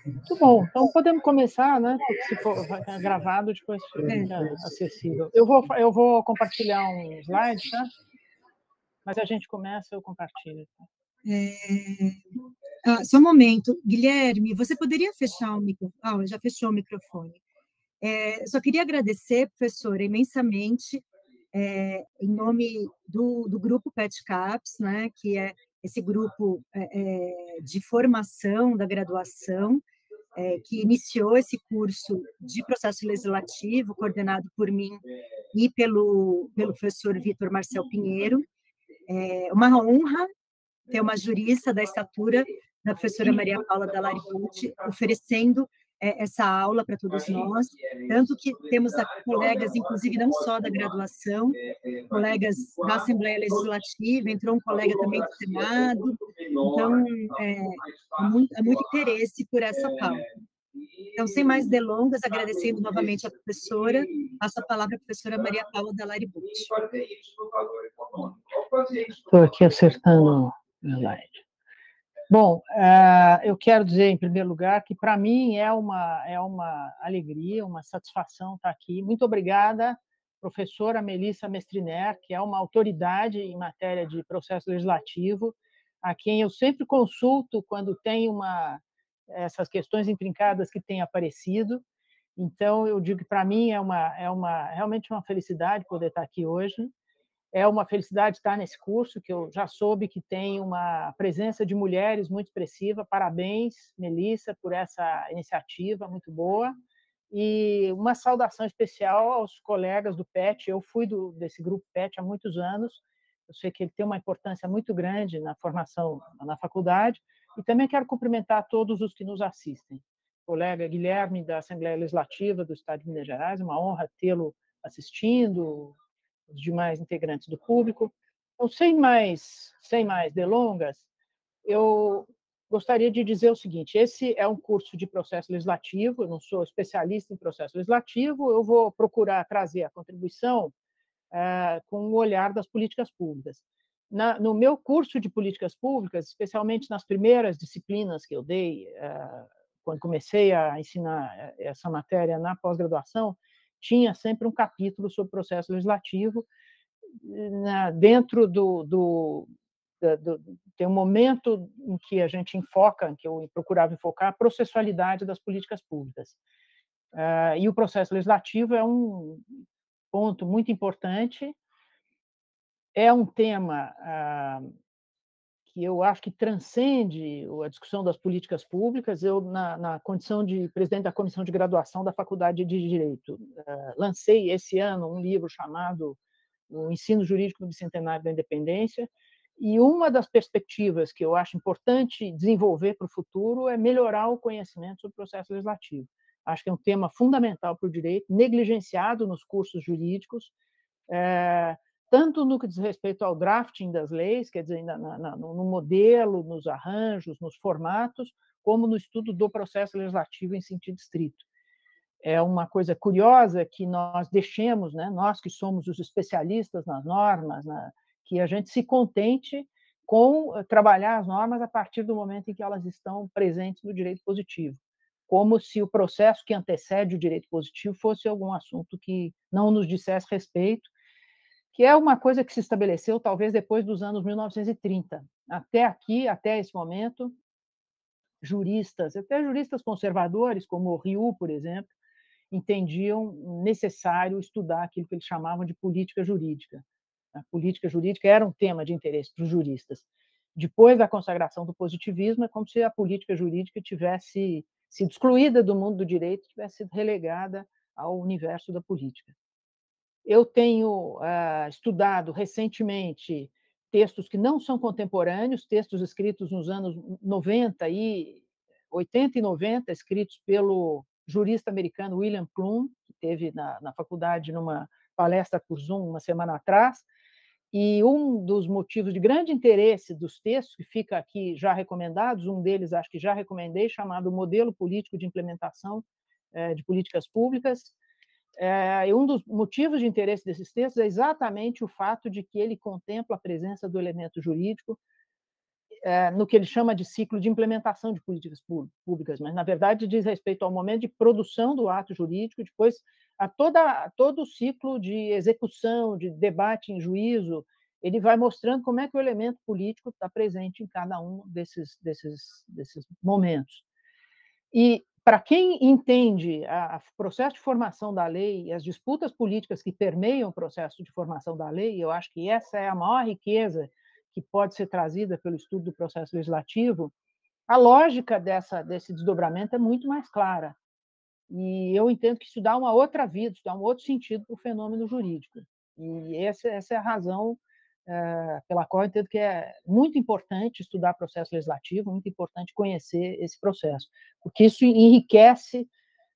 Muito bom. Então, podemos começar, né? Porque se for gravado, depois fica acessível. Eu vou compartilhar um slide, tá? Mas a gente começa, eu compartilho. Só um momento. Guilherme, você poderia fechar o microfone? Já fechou o microfone. Só queria agradecer, professora, imensamente, em nome do grupo PET-CAPS, né, que é esse grupo de formação da graduação, que iniciou esse curso de processo legislativo, coordenado por mim e pelo professor Vitor Marcel Pinheiro. É uma honra ter uma jurista da estatura da professora Maria Paula Dallari Pucci oferecendo essa aula para todos nós, tanto que temos colegas, inclusive não só da graduação, colegas da Assembleia Legislativa, entrou um colega também do Senado, então há muito interesse por essa pauta. Então, sem mais delongas, agradecendo novamente a professora, passo a palavra à professora Maria Paula Dallari Pucci. Estou aqui acertando o slide. Bom, eu quero dizer, em primeiro lugar, que para mim é uma alegria, uma satisfação estar aqui. Muito obrigada, professora Melissa Mestriner, que é uma autoridade em matéria de processo legislativo, a quem eu sempre consulto quando tem essas questões intrincadas que têm aparecido. Então, eu digo que para mim realmente uma felicidade poder estar aqui hoje. É uma felicidade estar nesse curso, que eu já soube que tem uma presença de mulheres muito expressiva. Parabéns, Melissa, por essa iniciativa muito boa. E uma saudação especial aos colegas do PET. Eu fui desse grupo PET há muitos anos. Eu sei que ele tem uma importância muito grande na formação na faculdade. E também quero cumprimentar todos os que nos assistem. O colega Guilherme, da Assembleia Legislativa do Estado de Minas Gerais, uma honra tê-lo assistindo, os demais integrantes do público. Então, sem mais delongas, eu gostaria de dizer o seguinte: esse é um curso de processo legislativo, eu não sou especialista em processo legislativo, eu vou procurar trazer a contribuição com o olhar das políticas públicas. No meu curso de políticas públicas, especialmente nas primeiras disciplinas que eu dei, quando comecei a ensinar essa matéria na pós-graduação, tinha sempre um capítulo sobre processo legislativo. Dentro tem um momento em que a gente enfoca, que eu procurava enfocar, a processualidade das políticas públicas. E o processo legislativo é um ponto muito importante, é um tema que eu acho que transcende a discussão das políticas públicas. Eu, na condição de presidente da comissão de graduação da Faculdade de Direito, lancei esse ano um livro chamado O Ensino Jurídico no Bicentenário da Independência, e uma das perspectivas que eu acho importante desenvolver para o futuro é melhorar o conhecimento sobre o processo legislativo. Acho que é um tema fundamental para o direito, negligenciado nos cursos jurídicos, tanto no que diz respeito ao drafting das leis, quer dizer, no modelo, nos arranjos, nos formatos, como no estudo do processo legislativo em sentido estrito. É uma coisa curiosa que nós deixemos, né, nós que somos os especialistas nas normas, que a gente se contente com trabalhar as normas a partir do momento em que elas estão presentes no direito positivo, como se o processo que antecede o direito positivo fosse algum assunto que não nos dissesse respeito, que é uma coisa que se estabeleceu talvez depois dos anos 1930. Até aqui, até esse momento, juristas, até juristas conservadores, como o Rioux, por exemplo, entendiam necessário estudar aquilo que eles chamavam de política jurídica. A política jurídica era um tema de interesse para os juristas. Depois da consagração do positivismo, é como se a política jurídica tivesse sido excluída do mundo do direito, tivesse sido relegada ao universo da política. Eu tenho estudado recentemente textos que não são contemporâneos, textos escritos nos anos 80 e 90, escritos pelo jurista americano William Plum, que teve na faculdade numa palestra por Zoom uma semana atrás, e um dos motivos de grande interesse dos textos, que fica aqui já recomendados, um deles acho que já recomendei, chamado Modelo Político de Implementação de Políticas Públicas. E um dos motivos de interesse desses textos é exatamente o fato de que ele contempla a presença do elemento jurídico no que ele chama de ciclo de implementação de políticas públicas, mas, na verdade, diz respeito ao momento de produção do ato jurídico, depois a todo o ciclo de execução, de debate em juízo. Ele vai mostrando como é que o elemento político está presente em cada um desses momentos. E, para quem entende o processo de formação da lei e as disputas políticas que permeiam o processo de formação da lei, eu acho que essa é a maior riqueza que pode ser trazida pelo estudo do processo legislativo. A lógica desse desdobramento é muito mais clara. E eu entendo que isso dá uma outra vida, isso dá um outro sentido para o fenômeno jurídico. E essa é a razão pela qual eu entendo que é muito importante estudar processo legislativo, muito importante conhecer esse processo, porque isso enriquece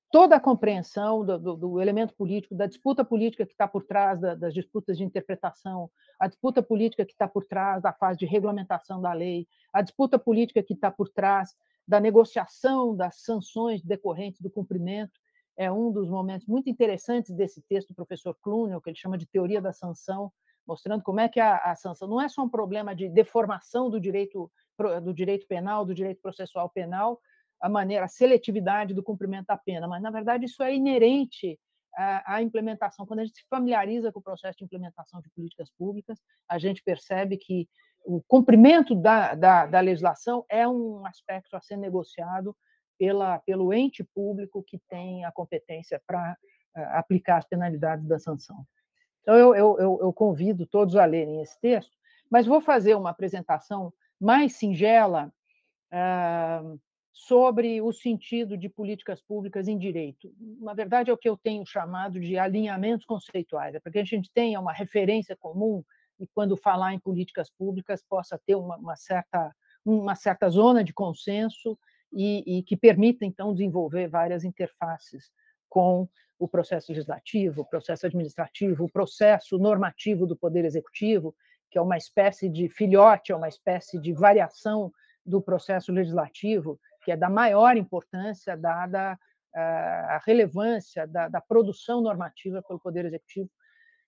toda a compreensão do elemento político, da disputa política que está por trás das disputas de interpretação, a disputa política que está por trás da fase de regulamentação da lei, a disputa política que está por trás da negociação das sanções decorrentes do cumprimento. É um dos momentos muito interessantes desse texto do professor Clunel, que ele chama de teoria da sanção, mostrando como é que a sanção não é só um problema de deformação do direito penal, do direito processual penal, a seletividade do cumprimento da pena, mas, na verdade, isso é inerente à implementação. Quando a gente se familiariza com o processo de implementação de políticas públicas, a gente percebe que o cumprimento da legislação é um aspecto a ser negociado pelo ente público que tem a competência para aplicar as penalidades da sanção. Então, eu convido todos a lerem esse texto, mas vou fazer uma apresentação mais singela sobre o sentido de políticas públicas em direito. Na verdade, é o que eu tenho chamado de alinhamentos conceituais, é para que a gente tenha uma referência comum e, quando falar em políticas públicas, possa ter uma certa zona de consenso e que permita, então, desenvolver várias interfaces com o processo legislativo, o processo administrativo, o processo normativo do Poder Executivo, que é uma espécie de filhote, é uma espécie de variação do processo legislativo, que é da maior importância, dada a relevância da produção normativa pelo Poder Executivo,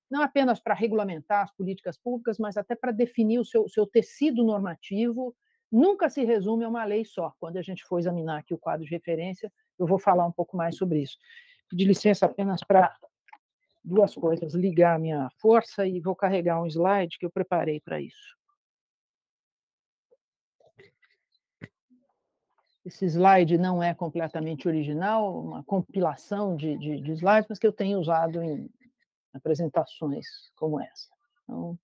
não apenas para regulamentar as políticas públicas, mas até para definir o seu tecido normativo. Nunca se resume a uma lei só. Quando a gente for examinar aqui o quadro de referência, eu vou falar um pouco mais sobre isso. Pedir licença apenas para duas coisas, ligar a minha força e vou carregar um slide que eu preparei para isso. Esse slide não é completamente original, uma compilação de slides, mas que eu tenho usado em apresentações como essa. Então,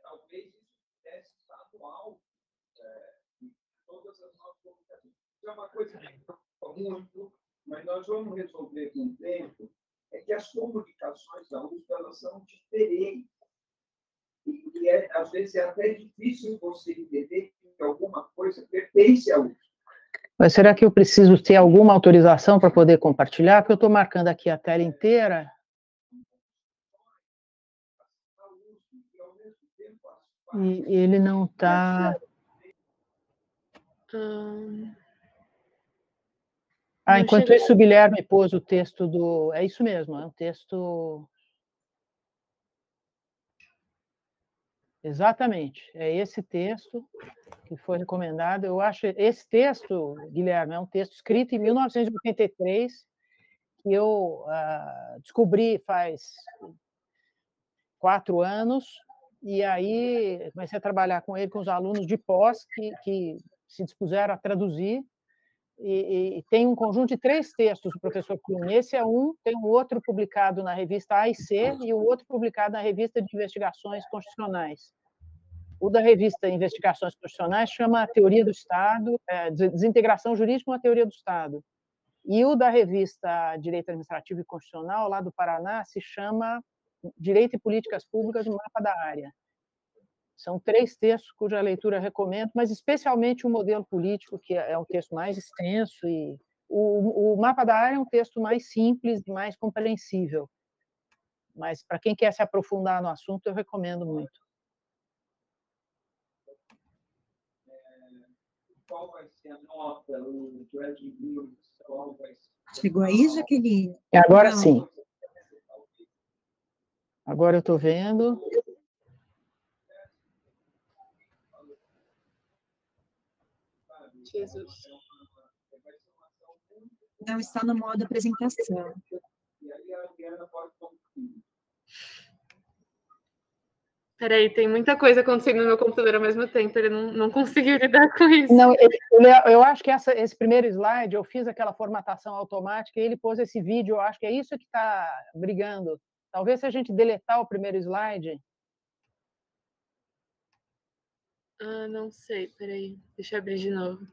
talvez isso pudesse estar atual em todas as nossas comunicações. Isso é uma coisa que preocupa muito, mas nós vamos resolver com o tempo, é que as comunicações da USP, elas são diferentes. E às vezes é até difícil você entender que alguma coisa pertence à USP. Mas será que eu preciso ter alguma autorização para poder compartilhar? Porque eu estou marcando aqui a tela inteira. E ele não está... enquanto isso, o Guilherme pôs o texto do... É isso mesmo, é um texto... Exatamente, é esse texto que foi recomendado. Eu acho esse texto, Guilherme, é um texto escrito em 1983, que eu descobri faz 4 anos, e aí comecei a trabalhar com ele, com os alunos de pós, que se dispuseram a traduzir, e tem um conjunto de 3 textos do professor Kuhn. Esse é um, tem um outro publicado na revista A&C e o outro publicado na revista de Investigações Constitucionais. O da revista Investigações Constitucionais chama a Teoria do Estado, Desintegração Jurídica com a Teoria do Estado. E o da revista Direito Administrativo e Constitucional, lá do Paraná, se chama Direito e Políticas Públicas, no Mapa da Área. São 3 textos cuja leitura eu recomendo, mas especialmente o Modelo Político, que é um texto mais extenso, e o Mapa da Área é um texto mais simples e mais compreensível. Mas, para quem quer se aprofundar no assunto, eu recomendo muito. Qual vai ser a nota, o Dragging Views, qual vai ser... Chegou aí, Jaqueline? Agora sim. Agora eu estou vendo. Jesus. Não está no modo apresentação. Peraí, tem muita coisa acontecendo no meu computador ao mesmo tempo, ele não conseguiu lidar com isso. Não, eu acho que esse primeiro slide, eu fiz aquela formatação automática e ele pôs esse vídeo, eu acho que é isso que está brigando. Talvez se a gente deletar o primeiro slide... Ah, não sei, peraí, deixa eu abrir de novo.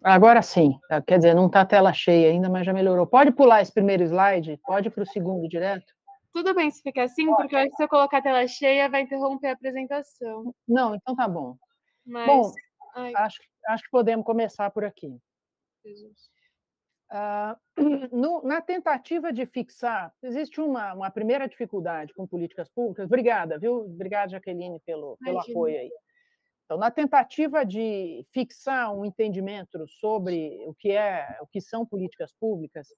Agora sim, quer dizer, não está a tela cheia ainda, mas já melhorou. Pode pular esse primeiro slide? Pode ir para o segundo direto? Tudo bem se ficar assim, porque eu acho que se eu colocar a tela cheia, vai interromper a apresentação. Não, então tá bom. Mas... Bom, acho que podemos começar por aqui. Jesus. Na tentativa de fixar, existe uma primeira dificuldade com políticas públicas. Obrigada, viu? Obrigada, Jaqueline, pelo apoio aí. Então, na tentativa de fixar um entendimento sobre o que são políticas públicas,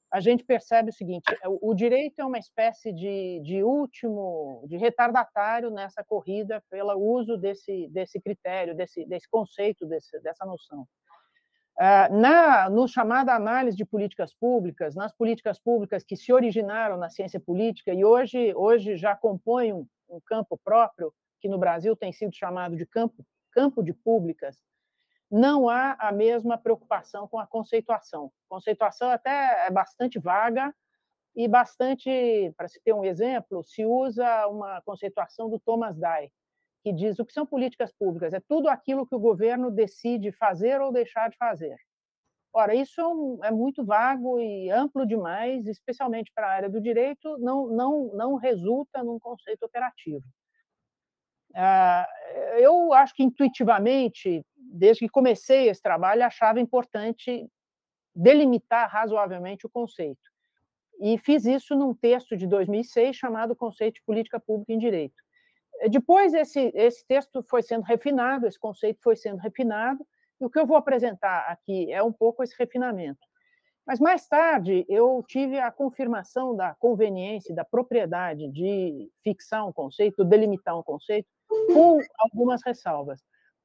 a gente percebe o seguinte: o direito é uma espécie de retardatário nessa corrida pelo uso desse critério, desse conceito, dessa noção. No chamada análise de políticas públicas, nas políticas públicas que se originaram na ciência política e hoje já compõem um campo próprio, que no Brasil tem sido chamado de campo de públicas, não há a mesma preocupação com a conceituação. A conceituação até é bastante vaga e bastante, para se ter um exemplo, se usa uma conceituação do Thomas Dye, que diz o que são políticas públicas, é tudo aquilo que o governo decide fazer ou deixar de fazer. Ora, isso é muito vago e amplo demais, especialmente para a área do direito, não resulta num conceito operativo. Eu acho que, intuitivamente, desde que comecei esse trabalho, achava importante delimitar razoavelmente o conceito. E fiz isso num texto de 2006 chamado Conceito de Política Pública em Direito. Depois, esse texto foi sendo refinado, esse conceito foi sendo refinado, e o que eu vou apresentar aqui é um pouco esse refinamento. Mas, mais tarde, eu tive a confirmação da conveniência, da propriedade de fixar um conceito, delimitar um conceito, com algumas ressalvas.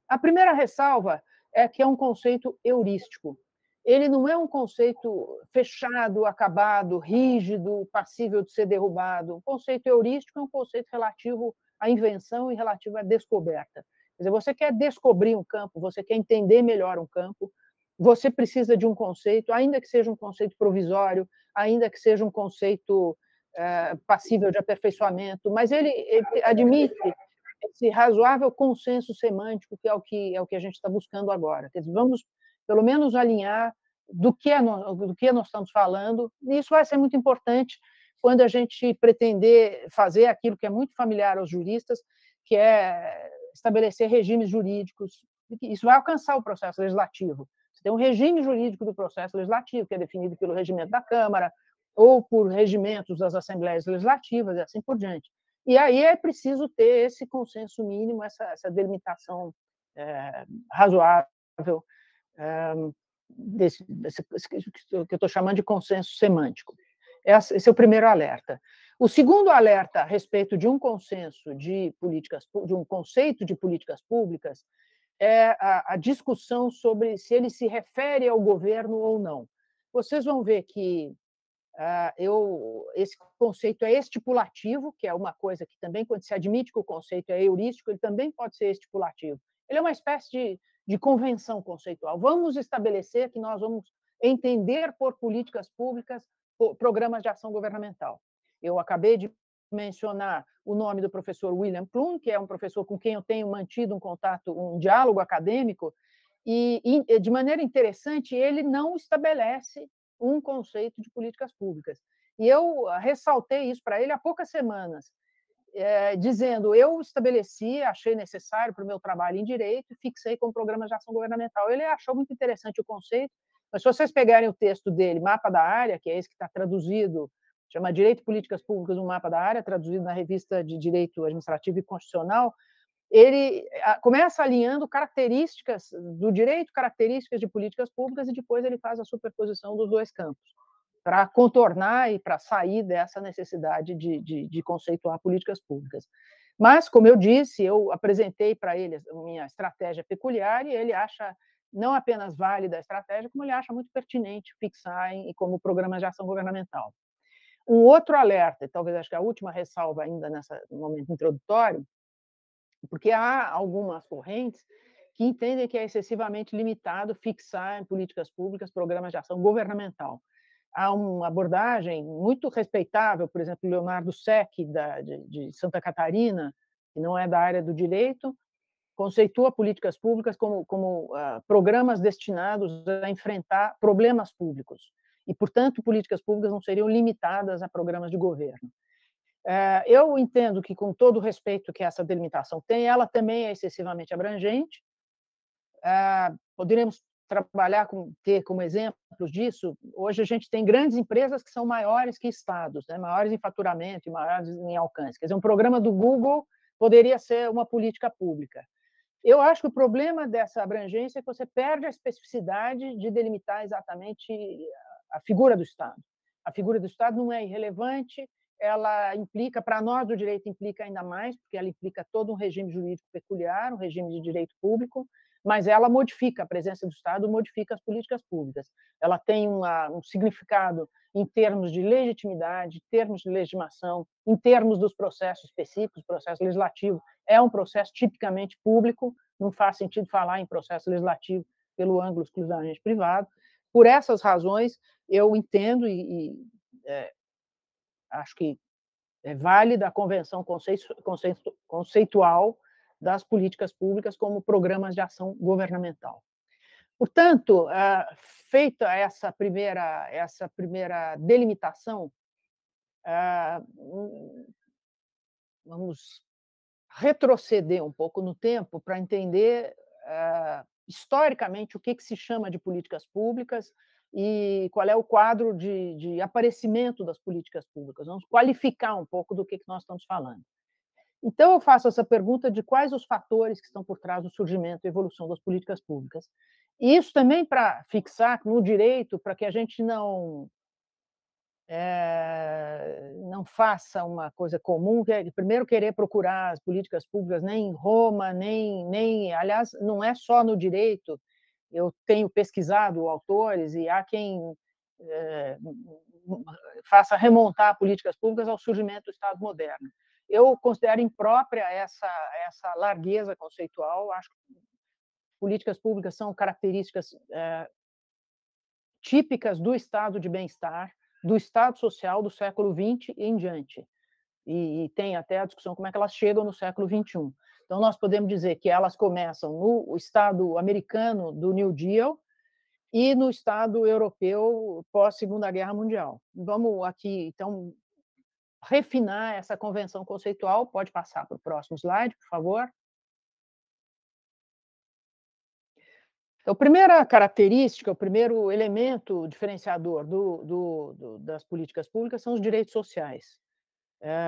A primeira ressalva é que é um conceito heurístico. Ele não é um conceito fechado, acabado, rígido, passível de ser derrubado. Um conceito heurístico é um conceito relativo à invenção e relativo à descoberta. Quer dizer, você quer descobrir um campo, você quer entender melhor um campo, você precisa de um conceito, ainda que seja um conceito provisório, ainda que seja um conceito passível de aperfeiçoamento, mas ele admite esse razoável consenso semântico, que é o que a gente está buscando agora. Quer dizer, vamos, pelo menos, alinhar do que nós estamos falando, e isso vai ser muito importante quando a gente pretender fazer aquilo que é muito familiar aos juristas, que é estabelecer regimes jurídicos. Isso vai alcançar o processo legislativo. Você tem um regime jurídico do processo legislativo, que é definido pelo regimento da Câmara, ou por regimentos das Assembleias Legislativas, e assim por diante. E aí é preciso ter esse consenso mínimo, essa delimitação razoável, desse que eu estou chamando de consenso semântico. Esse é o primeiro alerta. O segundo alerta a respeito de um consenso de um conceito de políticas públicas é a discussão sobre se ele se refere ao governo ou não. Vocês vão ver que esse conceito é estipulativo, que é uma coisa que também, quando se admite que o conceito é heurístico, ele também pode ser estipulativo. Ele é uma espécie de convenção conceitual. Vamos estabelecer que nós vamos entender por políticas públicas programas de ação governamental. Eu acabei de mencionar o nome do professor William Plum, que é um professor com quem eu tenho mantido um contato, um diálogo acadêmico, e de maneira interessante, ele não estabelece um conceito de políticas públicas. E eu ressaltei isso para ele há poucas semanas, dizendo, eu estabeleci, achei necessário para o meu trabalho em direito, fixei como programas de ação governamental. Ele achou muito interessante o conceito, Mas se vocês pegarem o texto dele, Mapa da Área, que é esse que está traduzido, chama Direito e Políticas Públicas, um Mapa da Área, traduzido na Revista de Direito Administrativo e Constitucional, ele começa alinhando características do direito, características de políticas públicas, e depois ele faz a superposição dos dois campos, para contornar e para sair dessa necessidade de conceituar políticas públicas. Mas, como eu disse, eu apresentei para ele a minha estratégia peculiar e ele acha não apenas válida a estratégia, como ele acha muito pertinente fixar como programa de ação governamental. Um outro alerta, talvez acho que a última ressalva ainda no momento introdutório, porque há algumas correntes que entendem que é excessivamente limitado fixar em políticas públicas programas de ação governamental. Há uma abordagem muito respeitável, por exemplo, Leonardo Sec, de Santa Catarina, que não é da área do direito, conceitua políticas públicas como programas destinados a enfrentar problemas públicos. E, portanto, políticas públicas não seriam limitadas a programas de governo. Eu entendo que, com todo o respeito que essa delimitação tem, ela também é excessivamente abrangente. Poderíamos trabalhar ter como exemplos disso. Hoje a gente tem grandes empresas que são maiores que estados, né? Maiores em faturamento e maiores em alcance. Quer dizer, um programa do Google poderia ser uma política pública. Eu acho que o problema dessa abrangência é que você perde a especificidade de delimitar exatamente a figura do Estado. A figura do Estado não é irrelevante, ela implica, para nós do direito, implica ainda mais, porque ela implica todo um regime jurídico peculiar, um regime de direito público, mas ela modifica, a presença do Estado modifica as políticas públicas. Ela tem um significado em termos de legitimidade, em termos de legitimação, em termos dos processos específicos. O processo legislativo é um processo tipicamente público, não faz sentido falar em processo legislativo pelo ângulo exclusivamente privado. Por essas razões, eu entendo acho que é válida a convenção conceitual das políticas públicas como programas de ação governamental. Portanto, feita essa primeira delimitação, vamos retroceder um pouco no tempo para entender historicamente o que se chama de políticas públicas e qual é o quadro de aparecimento das políticas públicas. Vamos qualificar um pouco do que nós estamos falando. Então, eu faço essa pergunta de quais os fatores que estão por trás do surgimento e evolução das políticas públicas. E isso também para fixar no direito, para que a gente não faça uma coisa comum, que é primeiro querer procurar as políticas públicas nem em Roma, aliás, não é só no direito. Eu tenho pesquisado autores e há quem faça remontar políticas públicas ao surgimento do Estado moderno. Eu considero imprópria essa largueza conceitual. Acho que políticas públicas são características típicas do estado de bem-estar, do estado social do século XX em diante. E tem até a discussão como é que elas chegam no século XXI. Então, nós podemos dizer que elas começam no estado americano do New Deal e no estado europeu pós-Segunda Guerra Mundial. Vamos aqui, então, refinar essa convenção conceitual. Pode passar para o próximo slide, por favor. Então, a primeira característica, o primeiro elemento diferenciador das políticas públicas são os direitos sociais.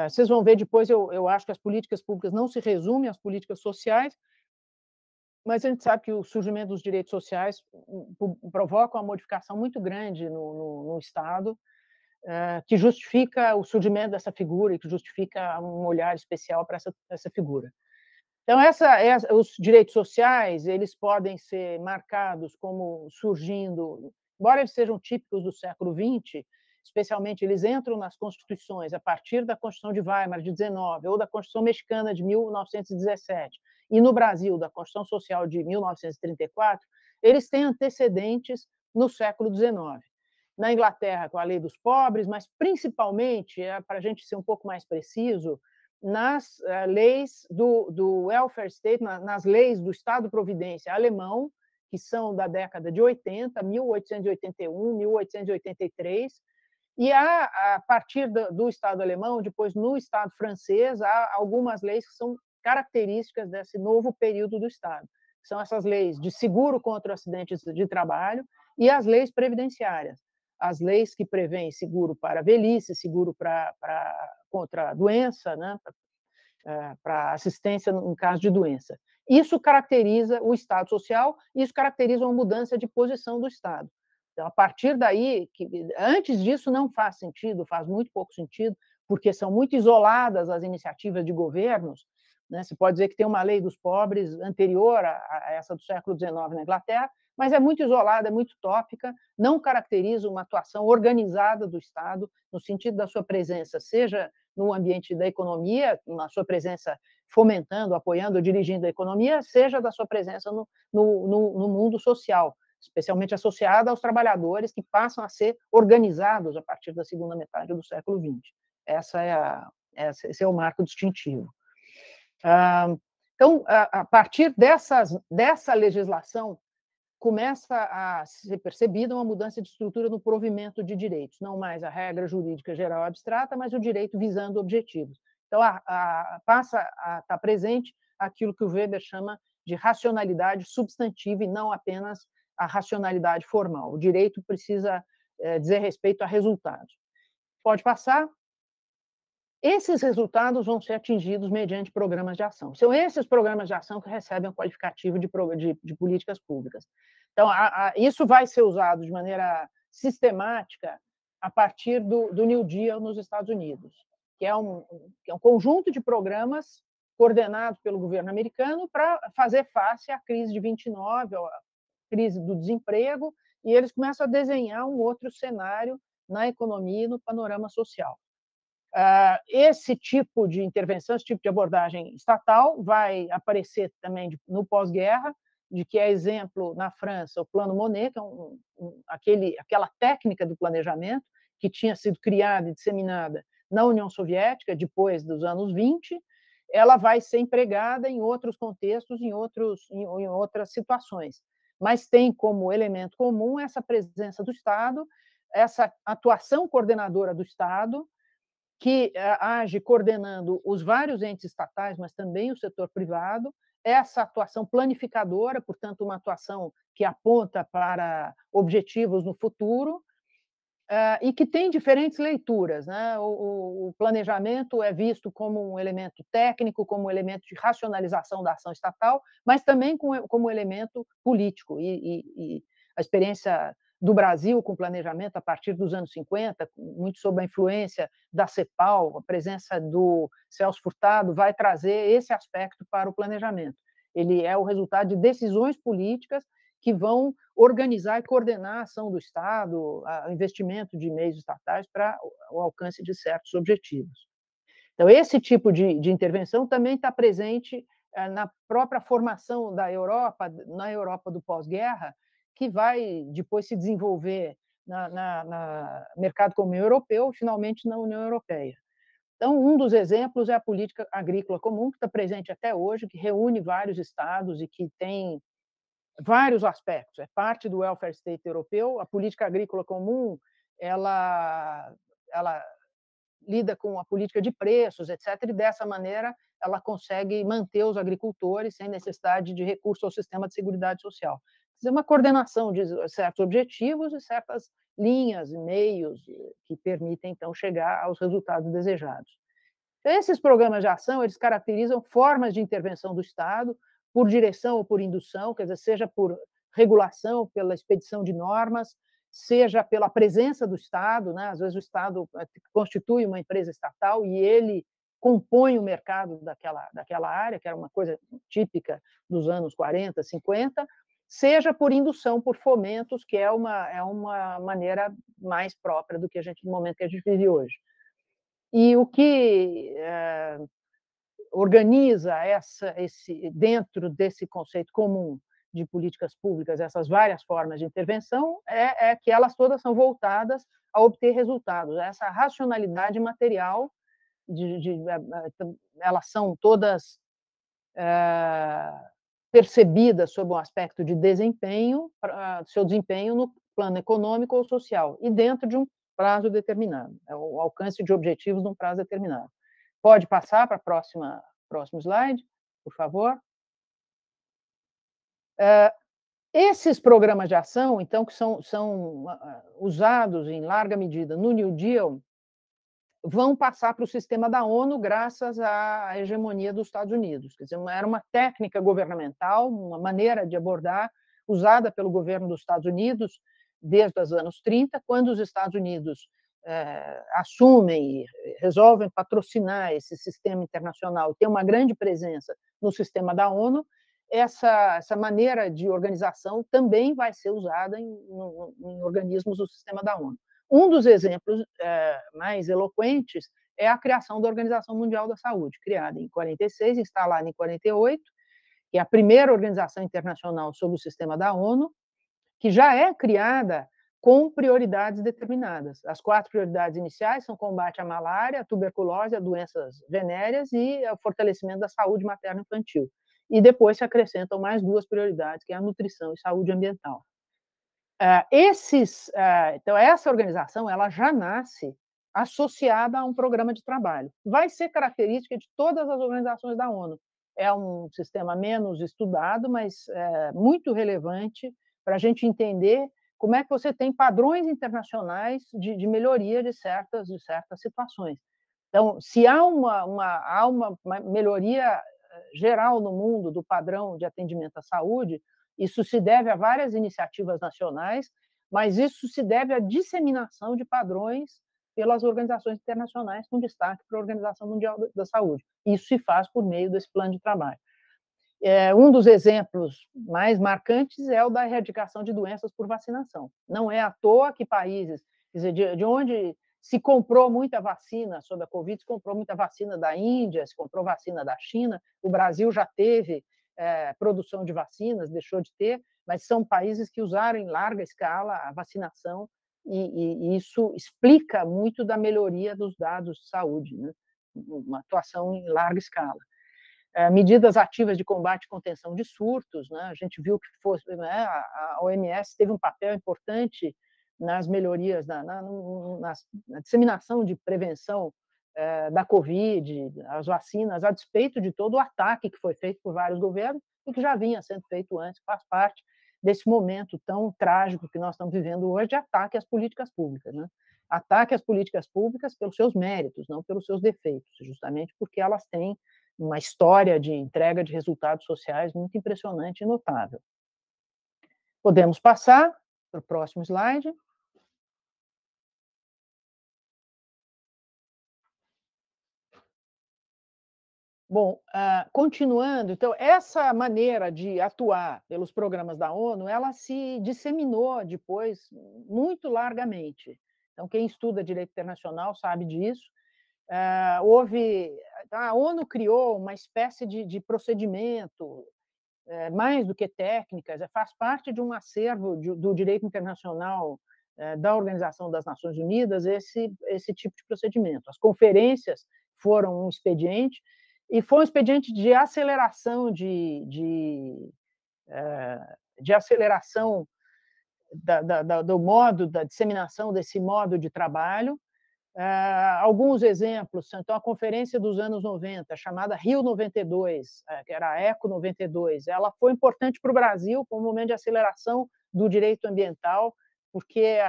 Vocês vão ver depois, eu acho que as políticas públicas não se resumem às políticas sociais, mas a gente sabe que o surgimento dos direitos sociais provoca uma modificação muito grande no Estado, que justifica o surgimento dessa figura e que justifica um olhar especial para essa figura. Então, os direitos sociais, eles podem ser marcados como surgindo, embora eles sejam típicos do século XX, especialmente eles entram nas constituições a partir da Constituição de Weimar, de 19, ou da Constituição Mexicana, de 1917, e no Brasil, da Constituição Social de 1934, eles têm antecedentes no século XIX. Na Inglaterra, com a Lei dos Pobres, mas principalmente, para a gente ser um pouco mais preciso, nas leis do welfare state, nas leis do Estado-providência alemão, que são da década de 80, 1881, 1883, e a partir do Estado alemão, depois no Estado francês, há algumas leis que são características desse novo período do Estado. que são essas leis de seguro contra acidentes de trabalho e as leis previdenciárias, as leis que prevêem seguro para velhice, seguro contra doença, né, para assistência em caso de doença. Isso caracteriza o Estado social, isso caracteriza uma mudança de posição do Estado. Então, a partir daí, antes disso não faz sentido, faz muito pouco sentido, porque são muito isoladas as iniciativas de governos, né? Se pode dizer que tem uma lei dos pobres anterior a essa do século XIX na Inglaterra, mas é muito isolada, é muito tópica, não caracteriza uma atuação organizada do Estado, no sentido da sua presença, seja no ambiente da economia, na sua presença fomentando, apoiando, dirigindo a economia, seja da sua presença no mundo social, especialmente associada aos trabalhadores que passam a ser organizados a partir da segunda metade do século XX. Esse é o marco distintivo. Então, a partir dessa legislação, começa a ser percebida uma mudança de estrutura no provimento de direitos, não mais a regra jurídica geral abstrata, mas o direito visando objetivos. Então, passa a estar presente aquilo que o Weber chama de racionalidade substantiva e não apenas a racionalidade formal. O direito precisa dizer respeito a resultados. Pode passar. Esses resultados vão ser atingidos mediante programas de ação. São esses programas de ação que recebem o qualificativo de políticas públicas. Então, isso vai ser usado de maneira sistemática a partir do New Deal nos Estados Unidos, que é um conjunto de programas coordenados pelo governo americano para fazer face à crise de 29, à crise do desemprego, e eles começam a desenhar um outro cenário na economia e no panorama social. Esse tipo de intervenção, esse tipo de abordagem estatal vai aparecer também no pós-guerra, de que é exemplo na França o Plano Monet, que é aquela técnica do planejamento que tinha sido criada e disseminada na União Soviética depois dos anos 20, ela vai ser empregada em outros contextos, em outras situações, mas tem como elemento comum essa presença do Estado, essa atuação coordenadora do Estado, que age coordenando os vários entes estatais, mas também o setor privado, essa atuação planificadora, portanto, uma atuação que aponta para objetivos no futuro, e que tem diferentes leituras, né? O planejamento é visto como um elemento técnico, como um elemento de racionalização da ação estatal, mas também como elemento político. E a experiência do Brasil com planejamento a partir dos anos 50, muito sob a influência da CEPAL, a presença do Celso Furtado vai trazer esse aspecto para o planejamento. Ele é o resultado de decisões políticas que vão organizar e coordenar a ação do Estado, o investimento de meios estatais para o alcance de certos objetivos. Então, esse tipo de intervenção também está presente na própria formação da Europa, na Europa do pós-guerra, que vai depois se desenvolver no mercado comum europeu, finalmente na União Europeia. Então, um dos exemplos é a política agrícola comum, que está presente até hoje, que reúne vários estados e que tem vários aspectos. É parte do welfare state europeu. A política agrícola comum, ela lida com a política de preços, etc., e dessa maneira ela consegue manter os agricultores sem necessidade de recurso ao sistema de seguridade social. É uma coordenação de certos objetivos e certas linhas e meios que permitem, então, chegar aos resultados desejados. Esses programas de ação, eles caracterizam formas de intervenção do Estado por direção ou por indução, quer dizer, seja por regulação, pela expedição de normas, seja pela presença do Estado, né? Às vezes o Estado constitui uma empresa estatal e ele compõe o mercado daquela área, que era uma coisa típica dos anos 40, 50, seja por indução, por fomentos, que é uma maneira mais própria do no momento que a gente vive hoje. E o que organiza dentro desse conceito comum de políticas públicas, essas várias formas de intervenção, é que elas todas são voltadas a obter resultados. Essa racionalidade material, elas são todas percebidas sob um aspecto de desempenho, seu desempenho no plano econômico ou social, e dentro de um prazo determinado, o alcance de objetivos num prazo determinado. Pode passar para o próximo slide, por favor. Esses programas de ação, então, que são usados em larga medida no New Deal, vão passar para o sistema da ONU graças à hegemonia dos Estados Unidos. Quer dizer, era uma técnica governamental, uma maneira de abordar usada pelo governo dos Estados Unidos desde os anos 30, quando os Estados Unidos assumem e resolvem patrocinar esse sistema internacional e ter uma grande presença no sistema da ONU, essa maneira de organização também vai ser usada em organismos do sistema da ONU. Um dos exemplos mais eloquentes é a criação da Organização Mundial da Saúde, criada em 46, instalada em 48, que é a primeira organização internacional sob o sistema da ONU, que já é criada com prioridades determinadas. As 4 prioridades iniciais são combate à malária, à tuberculose, a doenças venéreas e o fortalecimento da saúde materno-infantil. E depois se acrescentam mais 2 prioridades, que é a nutrição e saúde ambiental. Então, essa organização ela já nasce associada a um programa de trabalho. Vai ser característica de todas as organizações da ONU. É um sistema menos estudado, mas muito relevante para a gente entender como é que você tem padrões internacionais de melhoria de certas situações. Então, se há uma melhoria geral no mundo do padrão de atendimento à saúde, isso se deve a várias iniciativas nacionais, mas isso se deve à disseminação de padrões pelas organizações internacionais, com destaque para a Organização Mundial da Saúde. Isso se faz por meio desse plano de trabalho. Um dos exemplos mais marcantes é o da erradicação de doenças por vacinação. Não é à toa que países, quer dizer, de onde se comprou muita vacina sobre a Covid, se comprou muita vacina da Índia, se comprou vacina da China, o Brasil já teve produção de vacinas, deixou de ter, mas são países que usaram em larga escala a vacinação e isso explica muito da melhoria dos dados de saúde, né? Uma atuação em larga escala. Medidas ativas de combate e contenção de surtos, né? A gente viu que a OMS teve um papel importante nas melhorias, na disseminação de prevenção da Covid, as vacinas, a despeito de todo o ataque que foi feito por vários governos e que já vinha sendo feito antes, faz parte desse momento tão trágico que nós estamos vivendo hoje de ataque às políticas públicas, né? Ataque às políticas públicas pelos seus méritos, não pelos seus defeitos, justamente porque elas têm uma história de entrega de resultados sociais muito impressionante e notável. Podemos passar para o próximo slide. Bom, continuando, então, essa maneira de atuar pelos programas da ONU, ela se disseminou depois muito largamente. Então, quem estuda direito internacional sabe disso. A ONU criou uma espécie de procedimento, mais do que técnicas, faz parte de um acervo do direito internacional da Organização das Nações Unidas esse tipo de procedimento. As conferências foram um expediente, e foi um expediente de aceleração aceleração do modo da disseminação desse modo de trabalho. Alguns exemplos, então, a conferência dos anos 90, chamada Rio 92, que era a ECO 92, ela foi importante para o Brasil como um momento de aceleração do direito ambiental, porque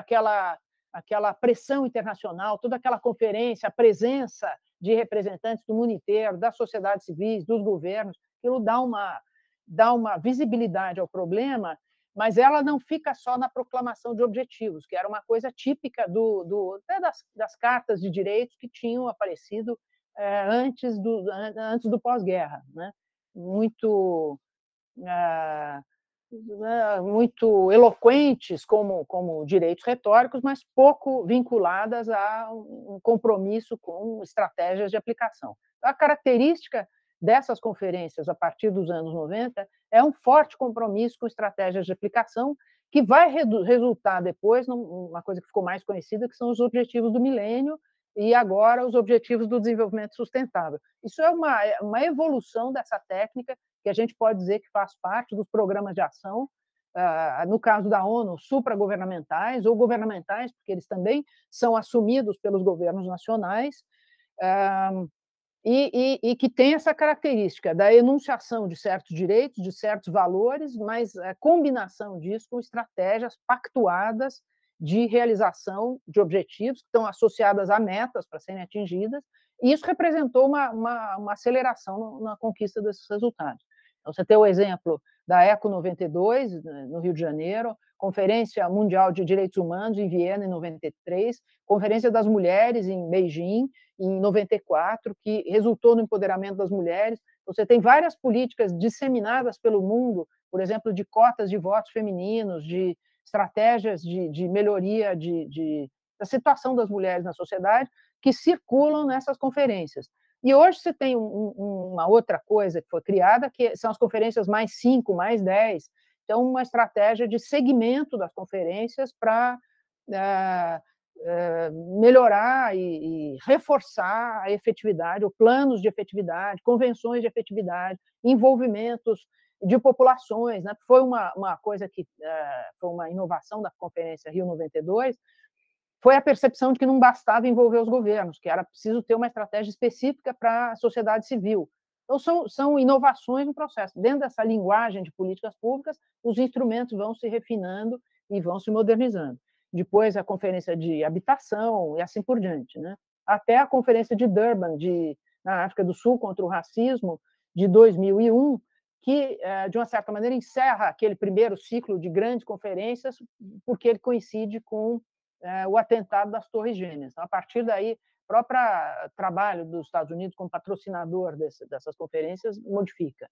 aquela pressão internacional, toda aquela conferência, a presença de representantes do mundo inteiro, das sociedades civis, dos governos, aquilo dá uma visibilidade ao problema, mas ela não fica só na proclamação de objetivos, que era uma coisa típica até das cartas de direitos que tinham aparecido antes do pós-guerra, né? Muito eloquentes como direitos retóricos, mas pouco vinculadas a um compromisso com estratégias de aplicação. A característica dessas conferências, a partir dos anos 90, é um forte compromisso com estratégias de aplicação, que vai resultar depois numa coisa que ficou mais conhecida, que são os objetivos do milênio e agora os objetivos do desenvolvimento sustentável. Isso é uma evolução dessa técnica, que a gente pode dizer que faz parte dos programas de ação, no caso da ONU, supragovernamentais ou governamentais, porque eles também são assumidos pelos governos nacionais, e que tem essa característica da enunciação de certos direitos, de certos valores, mas a combinação disso com estratégias pactuadas de realização de objetivos que estão associadas a metas para serem atingidas, e isso representou uma aceleração na conquista desses resultados. Então, você tem o exemplo da ECO 92, no Rio de Janeiro, Conferência Mundial de Direitos Humanos, em Viena, em 93, Conferência das Mulheres, em Beijing, em 94, que resultou no empoderamento das mulheres. Você tem várias políticas disseminadas pelo mundo, por exemplo, de cotas de votos femininos, de estratégias de melhoria da situação das mulheres na sociedade, que circulam nessas conferências. E hoje você tem uma outra coisa que foi criada, que são as conferências mais 5, mais 10. Então, uma estratégia de segmento das conferências para melhorar e reforçar a efetividade, ou planos de efetividade, convenções de efetividade, envolvimentos de populações, né? Foi uma coisa que foi uma inovação da Conferência Rio 92, foi a percepção de que não bastava envolver os governos, que era preciso ter uma estratégia específica para a sociedade civil. Então, são inovações no processo. Dentro dessa linguagem de políticas públicas, os instrumentos vão se refinando e vão se modernizando. Depois, a Conferência de Habitação e assim por diante, né? Até a Conferência de Durban, na África do Sul, contra o racismo, de 2001, que, de uma certa maneira, encerra aquele primeiro ciclo de grandes conferências, porque ele coincide com o atentado das Torres Gêmeas. Então, a partir daí, o próprio trabalho dos Estados Unidos como patrocinador dessas conferências modifica.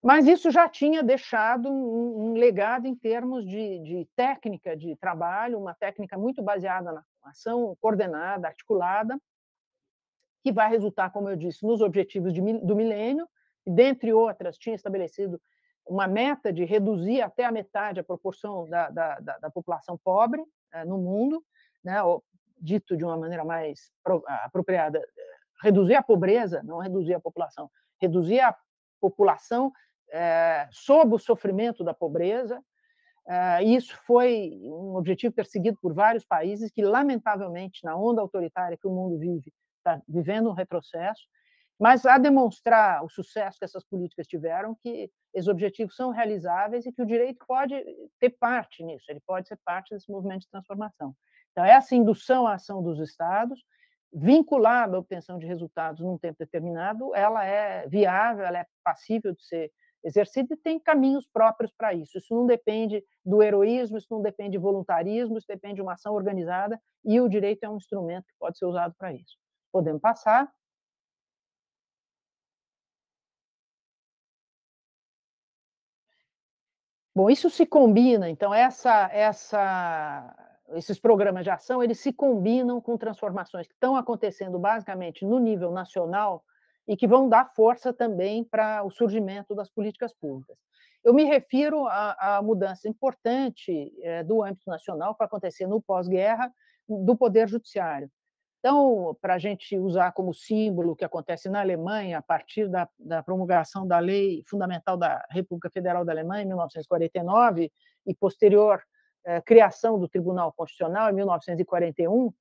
Mas isso já tinha deixado um legado em termos de técnica de trabalho, uma técnica muito baseada na ação coordenada, articulada, que vai resultar, como eu disse, nos objetivos do milênio, e, dentre outras, tinha estabelecido uma meta de reduzir até a metade a proporção da população pobre no mundo, né, dito de uma maneira mais apropriada, reduzir a pobreza, não reduzir a população, reduzir a população sob o sofrimento da pobreza. Isso foi um objetivo perseguido por vários países que, lamentavelmente, na onda autoritária que o mundo vive, está vivendo um retrocesso, mas a demonstrar o sucesso que essas políticas tiveram, que esses objetivos são realizáveis e que o direito pode ter parte nisso, ele pode ser parte desse movimento de transformação. Então, essa indução à ação dos Estados, vinculada à obtenção de resultados num tempo determinado, ela é viável, ela é passível de ser exercida e tem caminhos próprios para isso. Isso não depende do heroísmo, isso não depende de voluntarismo, isso depende de uma ação organizada, e o direito é um instrumento que pode ser usado para isso. Podemos passar. Bom, isso se combina, então, esses programas de ação, eles se combinam com transformações que estão acontecendo basicamente no nível nacional e que vão dar força também para o surgimento das políticas públicas. Eu me refiro à mudança importante do âmbito nacional que vai acontecer no pós-guerra do Poder Judiciário. Então, para a gente usar como símbolo o que acontece na Alemanha, a partir da promulgação da Lei Fundamental da República Federal da Alemanha, em 1949, e posterior criação do Tribunal Constitucional, em 1941,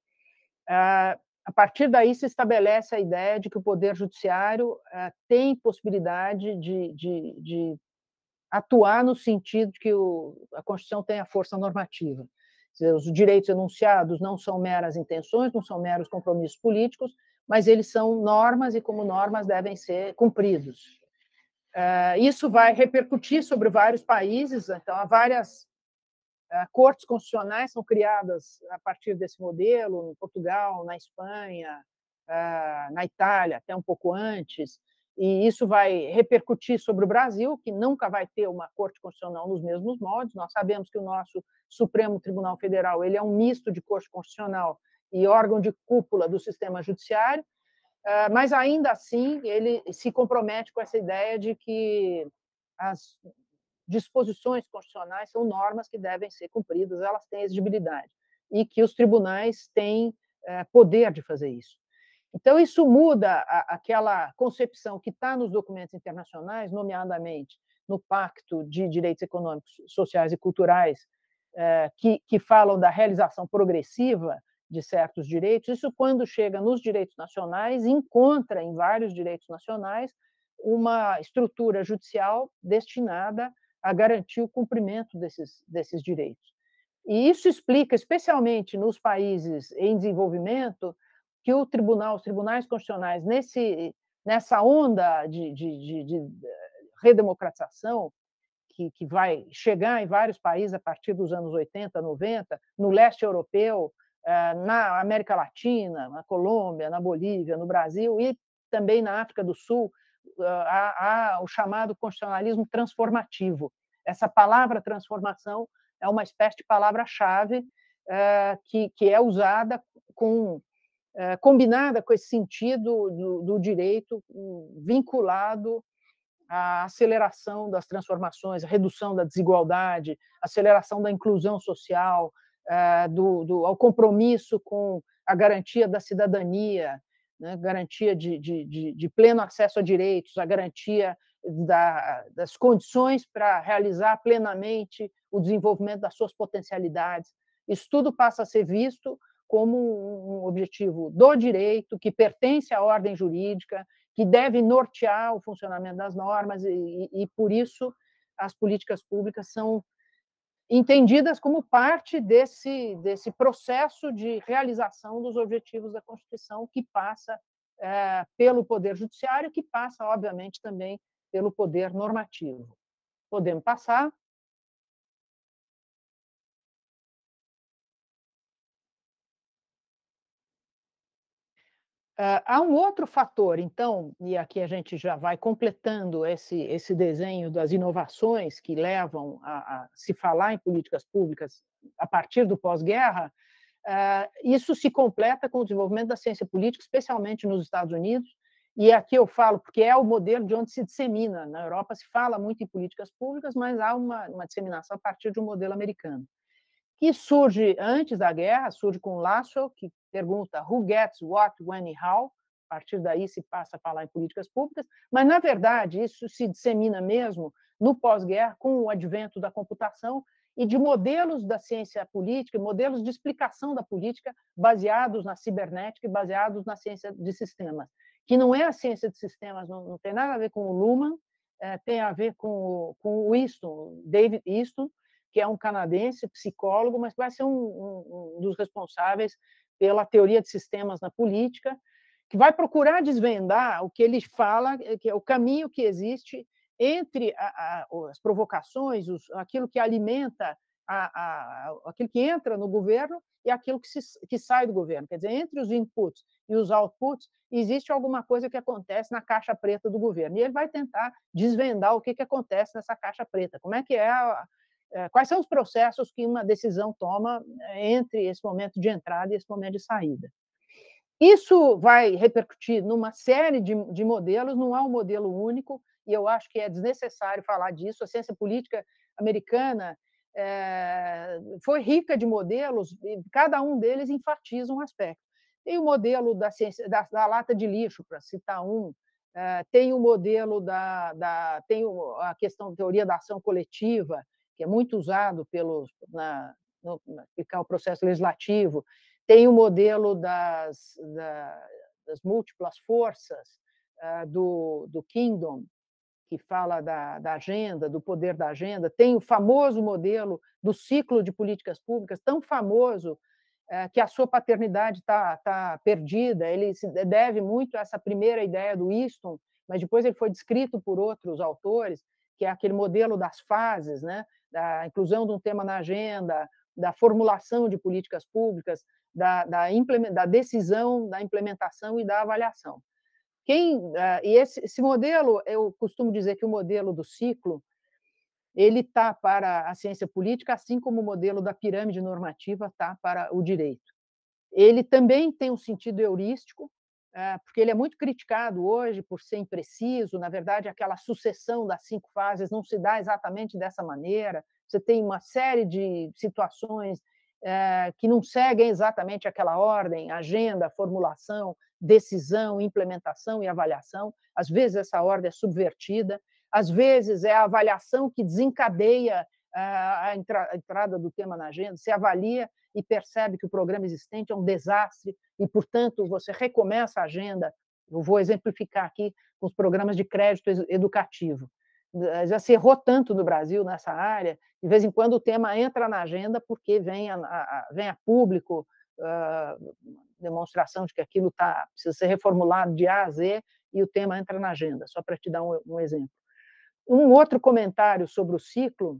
a partir daí se estabelece a ideia de que o Poder Judiciário tem possibilidade de atuar no sentido de que a Constituição tem a força normativa. Os direitos enunciados não são meras intenções, não são meros compromissos políticos, mas eles são normas e, como normas, devem ser cumpridos. Isso vai repercutir sobre vários países, então, há várias cortes constitucionais são criadas a partir desse modelo, em Portugal, na Espanha, na Itália, até um pouco antes, e isso vai repercutir sobre o Brasil, que nunca vai ter uma corte constitucional nos mesmos moldes. Nós sabemos que o nosso Supremo Tribunal Federal ele é um misto de corte constitucional e órgão de cúpula do sistema judiciário, mas, ainda assim, ele se compromete com essa ideia de que as disposições constitucionais são normas que devem ser cumpridas, elas têm exigibilidade, e que os tribunais têm poder de fazer isso. Então, isso muda aquela concepção que está nos documentos internacionais, nomeadamente no Pacto de Direitos Econômicos, Sociais e Culturais, que falam da realização progressiva de certos direitos. Isso, quando chega nos direitos nacionais, encontra em vários direitos nacionais uma estrutura judicial destinada a garantir o cumprimento desses direitos. E isso explica, especialmente nos países em desenvolvimento, que os tribunais constitucionais, nessa onda de redemocratização, que vai chegar em vários países a partir dos anos 80, 90, no leste europeu, na América Latina, na Colômbia, na Bolívia, no Brasil e também na África do Sul, há o chamado constitucionalismo transformativo. Essa palavra transformação é uma espécie de palavra-chave que é usada combinada com esse sentido do direito vinculado à aceleração das transformações, a redução da desigualdade, aceleração da inclusão social, ao compromisso com a garantia da cidadania, né, garantia de pleno acesso a direitos, a garantia das condições para realizar plenamente o desenvolvimento das suas potencialidades. Isso tudo passa a ser visto como um objetivo do direito, que pertence à ordem jurídica, que deve nortear o funcionamento das normas, e por isso as políticas públicas são entendidas como parte desse processo de realização dos objetivos da Constituição, que passa pelo Poder Judiciário, que passa, obviamente, também pelo Poder Normativo. Podemos passar. Há um outro fator, então, e aqui a gente já vai completando esse desenho das inovações que levam a se falar em políticas públicas a partir do pós-guerra. Isso se completa com o desenvolvimento da ciência política, especialmente nos Estados Unidos, e aqui eu falo porque é o modelo de onde se dissemina. Na Europa se fala muito em políticas públicas, mas há uma disseminação a partir de um modelo americano, que surge antes da guerra, surge com Lasswell, que pergunta who gets what, when e how. A partir daí se passa a falar em políticas públicas, mas, na verdade, isso se dissemina mesmo no pós-guerra, com o advento da computação e de modelos da ciência política, modelos de explicação da política baseados na cibernética e baseados na ciência de sistemas, que não é a ciência de sistemas, não tem nada a ver com o Luhmann, tem a ver com o Easton, David Easton, que é um canadense, psicólogo, mas vai ser um dos responsáveis pela teoria de sistemas na política, que vai procurar desvendar o que ele fala, que é o caminho que existe entre as provocações, aquilo que alimenta, aquilo que entra no governo e aquilo que sai do governo. Quer dizer, entre os inputs e os outputs, existe alguma coisa que acontece na caixa preta do governo. E ele vai tentar desvendar o que acontece nessa caixa preta, como é que quais são os processos que uma decisão toma entre esse momento de entrada e esse momento de saída. Isso vai repercutir numa série de modelos, não há um modelo único, e eu acho que é desnecessário falar disso. A ciência política americana foi rica de modelos, e cada um deles enfatiza um aspecto. Tem o modelo da ciência da lata de lixo, para citar um, tem o modelo tem a questão da teoria da ação coletiva, que é muito usado para aplicar o processo legislativo. Tem o modelo das múltiplas forças do Kingdom, que fala da agenda, do poder da agenda. Tem o famoso modelo do ciclo de políticas públicas, tão famoso que a sua paternidade está perdida. Ele se deve muito a essa primeira ideia do Easton, mas depois ele foi descrito por outros autores, que é aquele modelo das fases, né? Da inclusão de um tema na agenda, da formulação de políticas públicas, da decisão, da implementação e da avaliação. E esse modelo, eu costumo dizer que o modelo do ciclo, ele está para a ciência política, assim como o modelo da pirâmide normativa está para o direito. Ele também tem um sentido heurístico, porque ele é muito criticado hoje por ser impreciso. Na verdade, aquela sucessão das 5 fases não se dá exatamente dessa maneira. Você tem uma série de situações que não seguem exatamente aquela ordem: agenda, formulação, decisão, implementação e avaliação. Às vezes essa ordem é subvertida, às vezes é a avaliação que desencadeia a entrada do tema na agenda, você avalia e percebe que o programa existente é um desastre e, portanto, você recomeça a agenda. Eu vou exemplificar aqui com os programas de crédito educativo. Já se errou tanto no Brasil nessa área, de vez em quando o tema entra na agenda porque vem a público demonstração de que aquilo precisa ser reformulado de A a Z e o tema entra na agenda, só para te dar um exemplo. Um outro comentário sobre o ciclo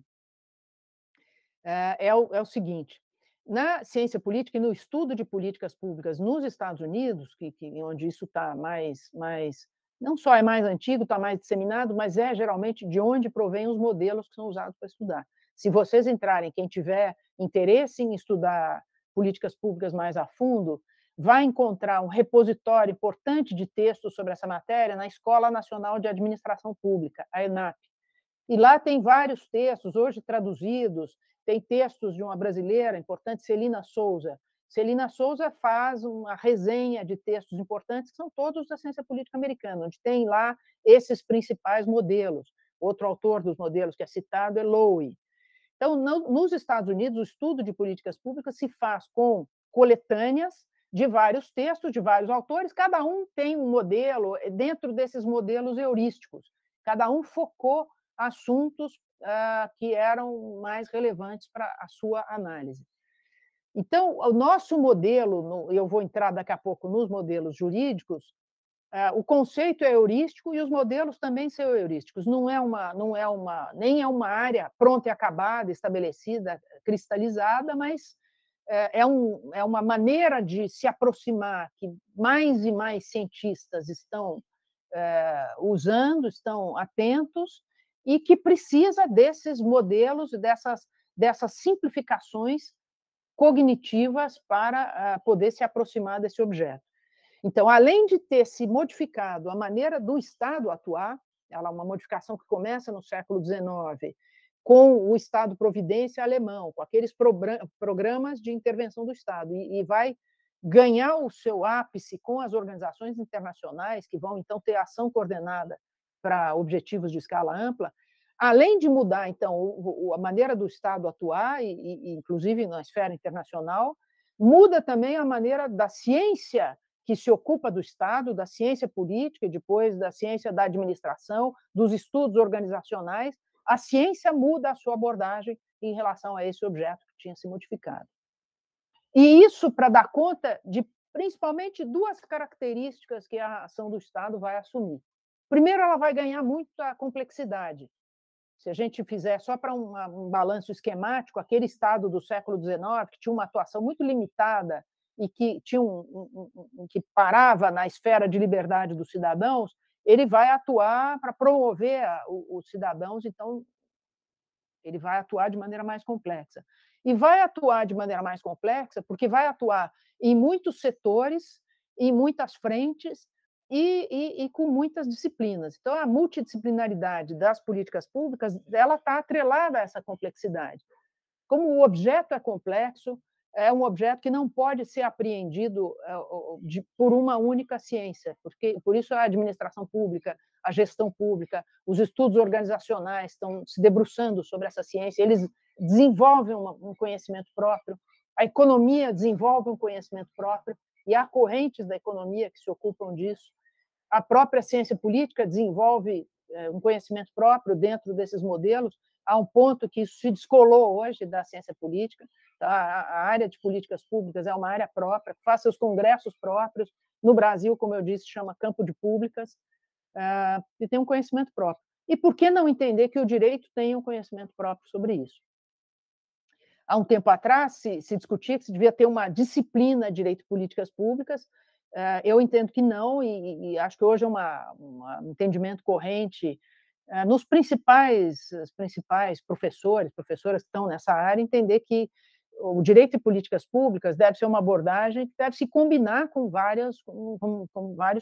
é o seguinte: na ciência política e no estudo de políticas públicas nos Estados Unidos, onde isso está mais, não só é mais antigo, está mais disseminado, mas é geralmente de onde provém os modelos que são usados para estudar. Se vocês entrarem, quem tiver interesse em estudar políticas públicas mais a fundo, vai encontrar um repositório importante de textos sobre essa matéria na Escola Nacional de Administração Pública, a ENAP. E lá tem vários textos, hoje traduzidos, tem textos de uma brasileira importante, Celina Souza. Celina Souza faz uma resenha de textos importantes, que são todos da ciência política americana, onde tem lá esses principais modelos. Outro autor dos modelos que é citado é Lowy. Então, nos Estados Unidos, o estudo de políticas públicas se faz com coletâneas de vários textos, de vários autores, cada um tem um modelo dentro desses modelos heurísticos. Cada um focou assuntos que eram mais relevantes para a sua análise. Então, o nosso modelo, eu vou entrar daqui a pouco nos modelos jurídicos, o conceito é heurístico e os modelos também são heurísticos. Nem é uma área pronta e acabada, estabelecida, cristalizada, mas é uma maneira de se aproximar que mais e mais cientistas estão usando, estão atentos, e que precisa desses modelos e dessas simplificações cognitivas para poder se aproximar desse objeto. Então, além de ter se modificado a maneira do Estado atuar, ela é uma modificação que começa no século XIX, com o Estado-providência alemão, com aqueles programas de intervenção do Estado, e vai ganhar o seu ápice com as organizações internacionais, que vão, então, ter ação coordenada para objetivos de escala ampla, além de mudar, então, a maneira do Estado atuar, e inclusive na esfera internacional, muda também a maneira da ciência que se ocupa do Estado, da ciência política, e depois da ciência da administração, dos estudos organizacionais. A ciência muda a sua abordagem em relação a esse objeto que tinha se modificado. E isso para dar conta de, principalmente, duas características que a ação do Estado vai assumir. Primeiro, ela vai ganhar muita complexidade. Se a gente fizer só para um balanço esquemático, aquele Estado do século XIX, que tinha uma atuação muito limitada e que que parava na esfera de liberdade dos cidadãos, ele vai atuar para promover os cidadãos, então ele vai atuar de maneira mais complexa. E vai atuar de maneira mais complexa porque vai atuar em muitos setores, em muitas frentes e com muitas disciplinas. Então, a multidisciplinaridade das políticas públicas ela está atrelada a essa complexidade. Como o objeto é complexo, é um objeto que não pode ser apreendido por uma única ciência, porque por isso a administração pública, a gestão pública, os estudos organizacionais estão se debruçando sobre essa ciência, eles desenvolvem um conhecimento próprio, a economia desenvolve um conhecimento próprio, e há correntes da economia que se ocupam disso. A própria ciência política desenvolve um conhecimento próprio dentro desses modelos, a um ponto que isso se descolou hoje da ciência política. A área de políticas públicas é uma área própria, faz seus congressos próprios. No Brasil, como eu disse, chama campo de públicas, e tem um conhecimento próprio. E por que não entender que o direito tem um conhecimento próprio sobre isso? Há um tempo atrás se discutia que se devia ter uma disciplina de direito e políticas públicas. Eu entendo que não, e acho que hoje é um entendimento corrente nos principais professores, professoras que estão nessa área, entender que o direito e políticas públicas deve ser uma abordagem que deve se combinar com vários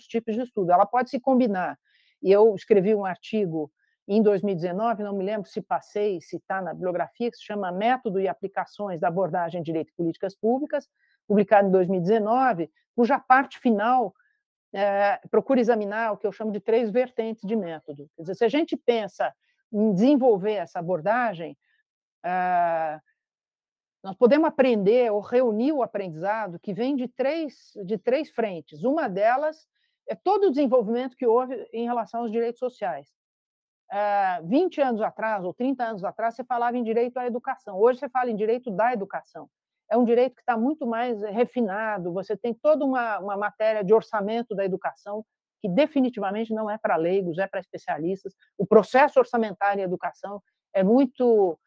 tipos de estudo. Ela pode se combinar. E eu escrevi um artigo em 2019, não me lembro se está na bibliografia, que se chama Método e Aplicações da Abordagem de Direito e Políticas Públicas, publicado em 2019, cuja parte final procura examinar o que eu chamo de 3 vertentes de método. Quer dizer, se a gente pensa em desenvolver essa abordagem, Nós podemos aprender ou reunir o aprendizado que vem de três frentes. Uma delas é todo o desenvolvimento que houve em relação aos direitos sociais. 20 anos atrás ou 30 anos atrás, você falava em direito à educação. Hoje você fala em direito da educação. É um direito que está muito mais refinado, você tem toda uma matéria de orçamento da educação, que definitivamente não é para leigos, é para especialistas. O processo orçamentário em educação é muito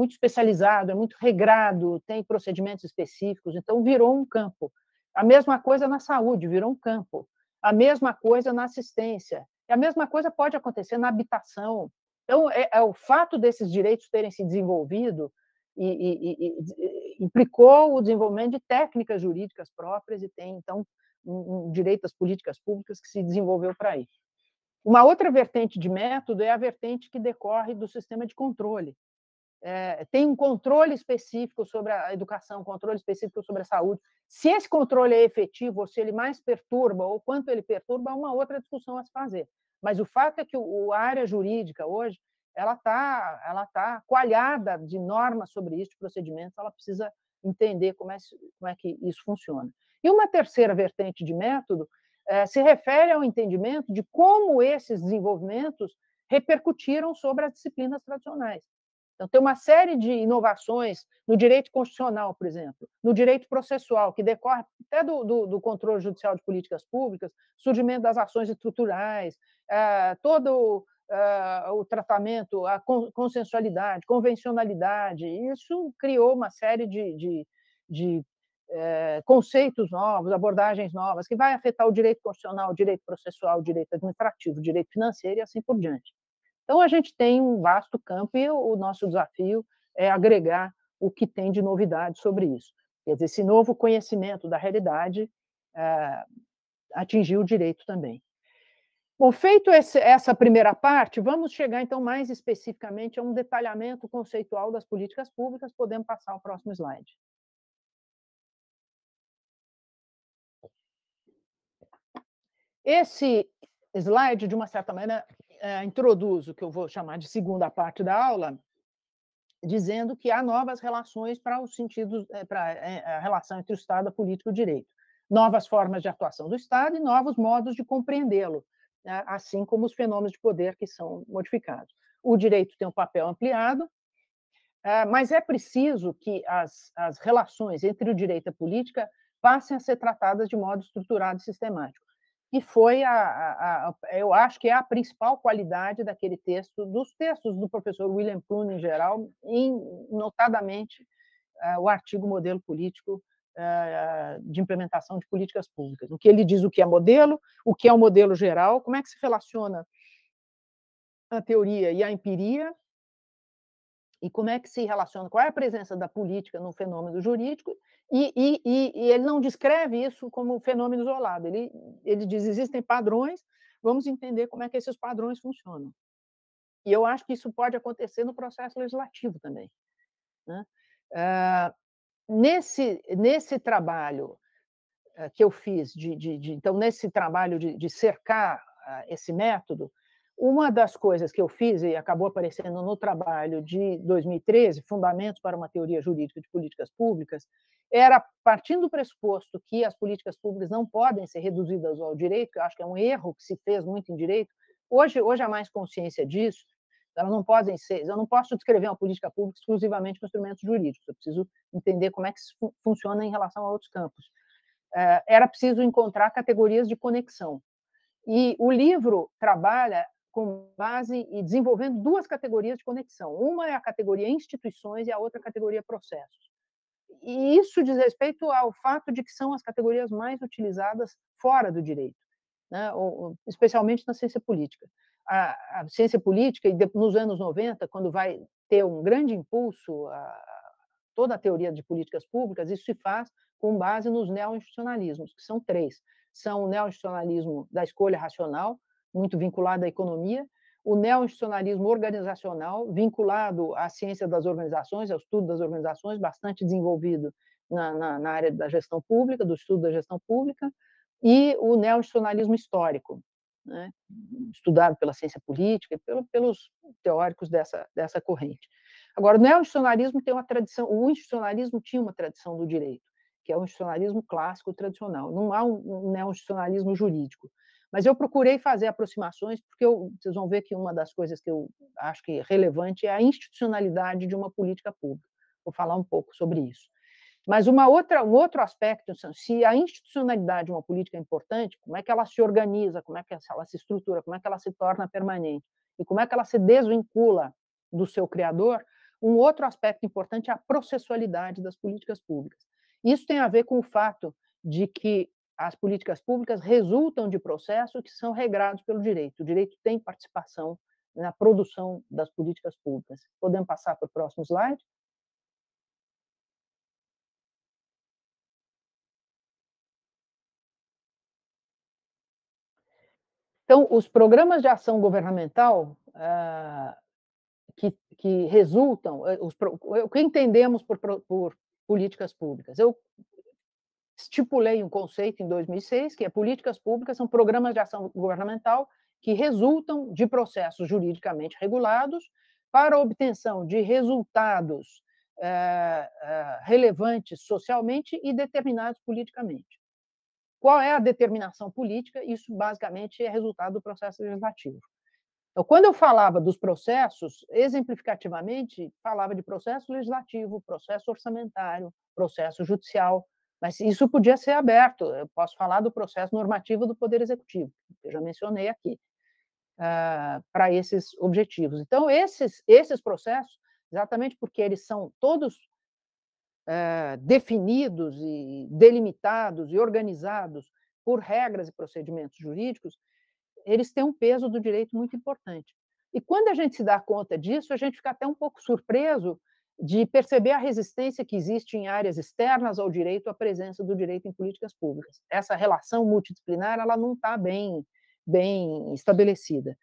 especializado, é muito regrado, tem procedimentos específicos, então virou um campo. A mesma coisa na saúde, virou um campo. A mesma coisa na assistência. E a mesma coisa pode acontecer na habitação. Então, o fato desses direitos terem se desenvolvido implicou o desenvolvimento de técnicas jurídicas próprias e tem, então, um direito às políticas públicas que se desenvolveu para isso. Uma outra vertente de método é a vertente que decorre do sistema de controle. Tem um controle específico sobre a educação, um controle específico sobre a saúde. Se esse controle é efetivo, ou se ele mais perturba, ou quanto ele perturba, é uma outra discussão a se fazer. Mas o fato é que a área jurídica hoje ela tá coalhada de normas sobre isso, de procedimentos, ela precisa entender como é que isso funciona. E uma terceira vertente de método se refere ao entendimento de como esses desenvolvimentos repercutiram sobre as disciplinas tradicionais. Então, tem uma série de inovações no direito constitucional, por exemplo, no direito processual, que decorre até do controle judicial de políticas públicas, surgimento das ações estruturais, todo o tratamento, a consensualidade, convencionalidade. Isso criou uma série de conceitos novos, abordagens novas, que vai afetar o direito constitucional, o direito processual, o direito administrativo, o direito financeiro e assim por diante. Então, a gente tem um vasto campo e o nosso desafio é agregar o que tem de novidade sobre isso. Quer dizer, esse novo conhecimento da realidade atingiu o direito também. Bom, feito essa primeira parte, vamos chegar, então, mais especificamente a um detalhamento conceitual das políticas públicas. Podemos passar ao próximo slide. Esse slide, de uma certa maneira, introduz o que eu vou chamar de segunda parte da aula, dizendo que há novas relações para os sentidos, para a relação entre o Estado, a política e o direito. Novas formas de atuação do Estado e novos modos de compreendê-lo, assim como os fenômenos de poder que são modificados. O direito tem um papel ampliado, mas é preciso que as relações entre o direito e a política passem a ser tratadas de modo estruturado e sistemático. E foi, eu acho que é a principal qualidade daquele texto, dos textos do professor William Ploon, em geral, notadamente o artigo Modelo Político de Implementação de Políticas Públicas. O que ele diz o que é um modelo geral, como é que se relaciona a teoria e a empiria, e como é que se relaciona, qual é a presença da política no fenômeno jurídico, e ele não descreve isso como um fenômeno isolado, ele diz, existem padrões, vamos entender como é que esses padrões funcionam. E eu acho que isso pode acontecer no processo legislativo também, né? Nesse trabalho que eu fiz, então, nesse trabalho de cercar esse método, uma das coisas que eu fiz, e acabou aparecendo no trabalho de 2013, Fundamentos para uma Teoria Jurídica de Políticas Públicas, era, partindo do pressuposto que as políticas públicas não podem ser reduzidas ao direito, que eu acho que é um erro que se fez muito em direito, hoje há mais consciência disso, elas não podem ser, eu não posso descrever uma política pública exclusivamente com instrumentos jurídicos, eu preciso entender como é que isso funciona em relação a outros campos. Era preciso encontrar categorias de conexão. E o livro trabalha com base e desenvolvendo duas categorias de conexão. Uma é a categoria instituições e a outra a categoria processos. E isso diz respeito ao fato de que são as categorias mais utilizadas fora do direito, né? Especialmente na ciência política. A ciência política, nos anos 90, quando vai ter um grande impulso toda a teoria de políticas públicas, isso se faz com base nos neo-institucionalismos, que são três. São o neo-institucionalismo da escolha racional, muito vinculado à economia, o neo-institucionalismo organizacional, vinculado à ciência das organizações, ao estudo das organizações, bastante desenvolvido na área da gestão pública, do estudo da gestão pública, e o neo-institucionalismo histórico, né, estudado pela ciência política e pelos teóricos dessa corrente. Agora, o neo-institucionalismo tem uma tradição, o institucionalismo tinha uma tradição do direito, que é o institucionalismo clássico tradicional. Não há um neo-institucionalismo jurídico. Mas eu procurei fazer aproximações, porque vocês vão ver que uma das coisas que eu acho que é relevante é a institucionalidade de uma política pública. Vou falar um pouco sobre isso. Mas um outro aspecto, se a institucionalidade de uma política é importante, como é que ela se organiza, como é que ela se estrutura, como é que ela se torna permanente, e como é que ela se desvincula do seu criador, um outro aspecto importante é a processualidade das políticas públicas. Isso tem a ver com o fato de que as políticas públicas resultam de processos que são regrados pelo direito. O direito tem participação na produção das políticas públicas. Podemos passar para o próximo slide? Então, os programas de ação governamental que resultam, o que entendemos por políticas públicas? Eu estipulei um conceito em 2006, que é políticas públicas são programas de ação governamental que resultam de processos juridicamente regulados para a obtenção de resultados relevantes socialmente e determinados politicamente. Qual é a determinação política? Isso, basicamente, é resultado do processo legislativo. Então, quando eu falava dos processos, exemplificativamente, falava de processo legislativo, processo orçamentário, processo judicial, mas isso podia ser aberto. Eu posso falar do processo normativo do Poder Executivo, que eu já mencionei aqui, para esses objetivos. Então, esses processos, exatamente porque eles são todos definidos e delimitados e organizados por regras e procedimentos jurídicos, eles têm um peso do direito muito importante. E quando a gente se dá conta disso, a gente fica até um pouco surpreso de perceber a resistência que existe em áreas externas ao direito à presença do direito em políticas públicas. Essa relação multidisciplinar ela não está bem estabelecida.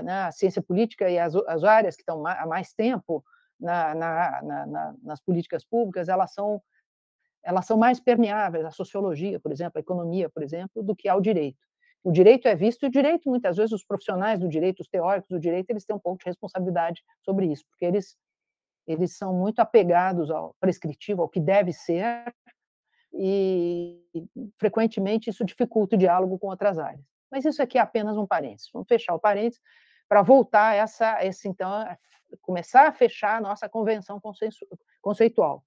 Na ciência política e as áreas que estão há mais tempo nas políticas públicas, elas são mais permeáveis à sociologia, por exemplo, à economia, por exemplo, do que ao direito. O direito é visto, e o direito, muitas vezes, os profissionais do direito, os teóricos do direito, eles têm um pouco de responsabilidade sobre isso, porque eles são muito apegados ao prescritivo, ao que deve ser, e frequentemente isso dificulta o diálogo com outras áreas. Mas isso aqui é apenas um parênteses. Vamos fechar o parênteses para voltar então, começar a fechar a nossa convenção conceitual,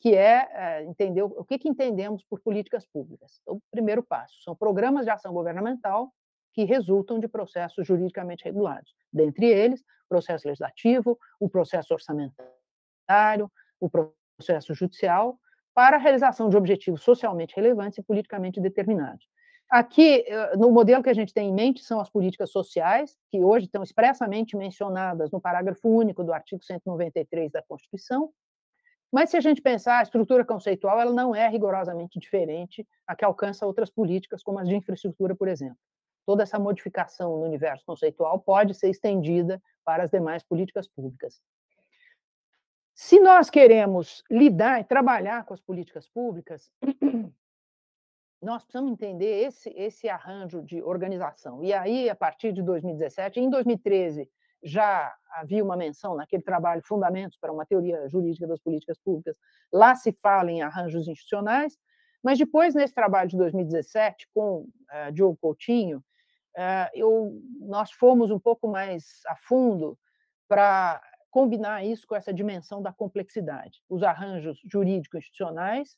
que é entender o que entendemos por políticas públicas. Então, o primeiro passo são programas de ação governamental que resultam de processos juridicamente regulados. Dentre eles, o processo legislativo, o processo orçamentário, o processo judicial, para a realização de objetivos socialmente relevantes e politicamente determinados. Aqui, no modelo que a gente tem em mente, são as políticas sociais, que hoje estão expressamente mencionadas no parágrafo único do artigo 193 da Constituição. Mas, se a gente pensar, a estrutura conceitual ela não é rigorosamente diferente a que alcança outras políticas, como as de infraestrutura, por exemplo. Toda essa modificação no universo conceitual pode ser estendida para as demais políticas públicas. Se nós queremos lidar e trabalhar com as políticas públicas, nós precisamos entender esse arranjo de organização. E aí, a partir de 2017, em 2013, já havia uma menção naquele trabalho Fundamentos para uma Teoria Jurídica das Políticas Públicas, lá se fala em arranjos institucionais, mas depois, nesse trabalho de 2017, com Diogo Coutinho, nós fomos um pouco mais a fundo para combinar isso com essa dimensão da complexidade. Os arranjos jurídico-institucionais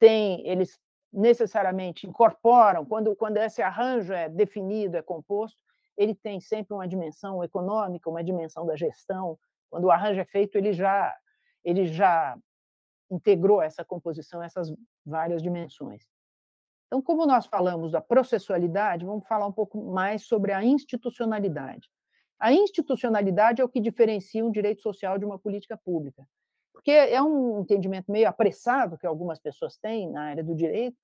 eles necessariamente incorporam, quando esse arranjo é definido, é composto, ele tem sempre uma dimensão econômica, uma dimensão da gestão. Quando o arranjo é feito, ele já integrou essa composição, essas várias dimensões. Então, como nós falamos da processualidade, vamos falar um pouco mais sobre a institucionalidade. A institucionalidade é o que diferencia um direito social de uma política pública, porque é um entendimento meio apressado que algumas pessoas têm na área do direito.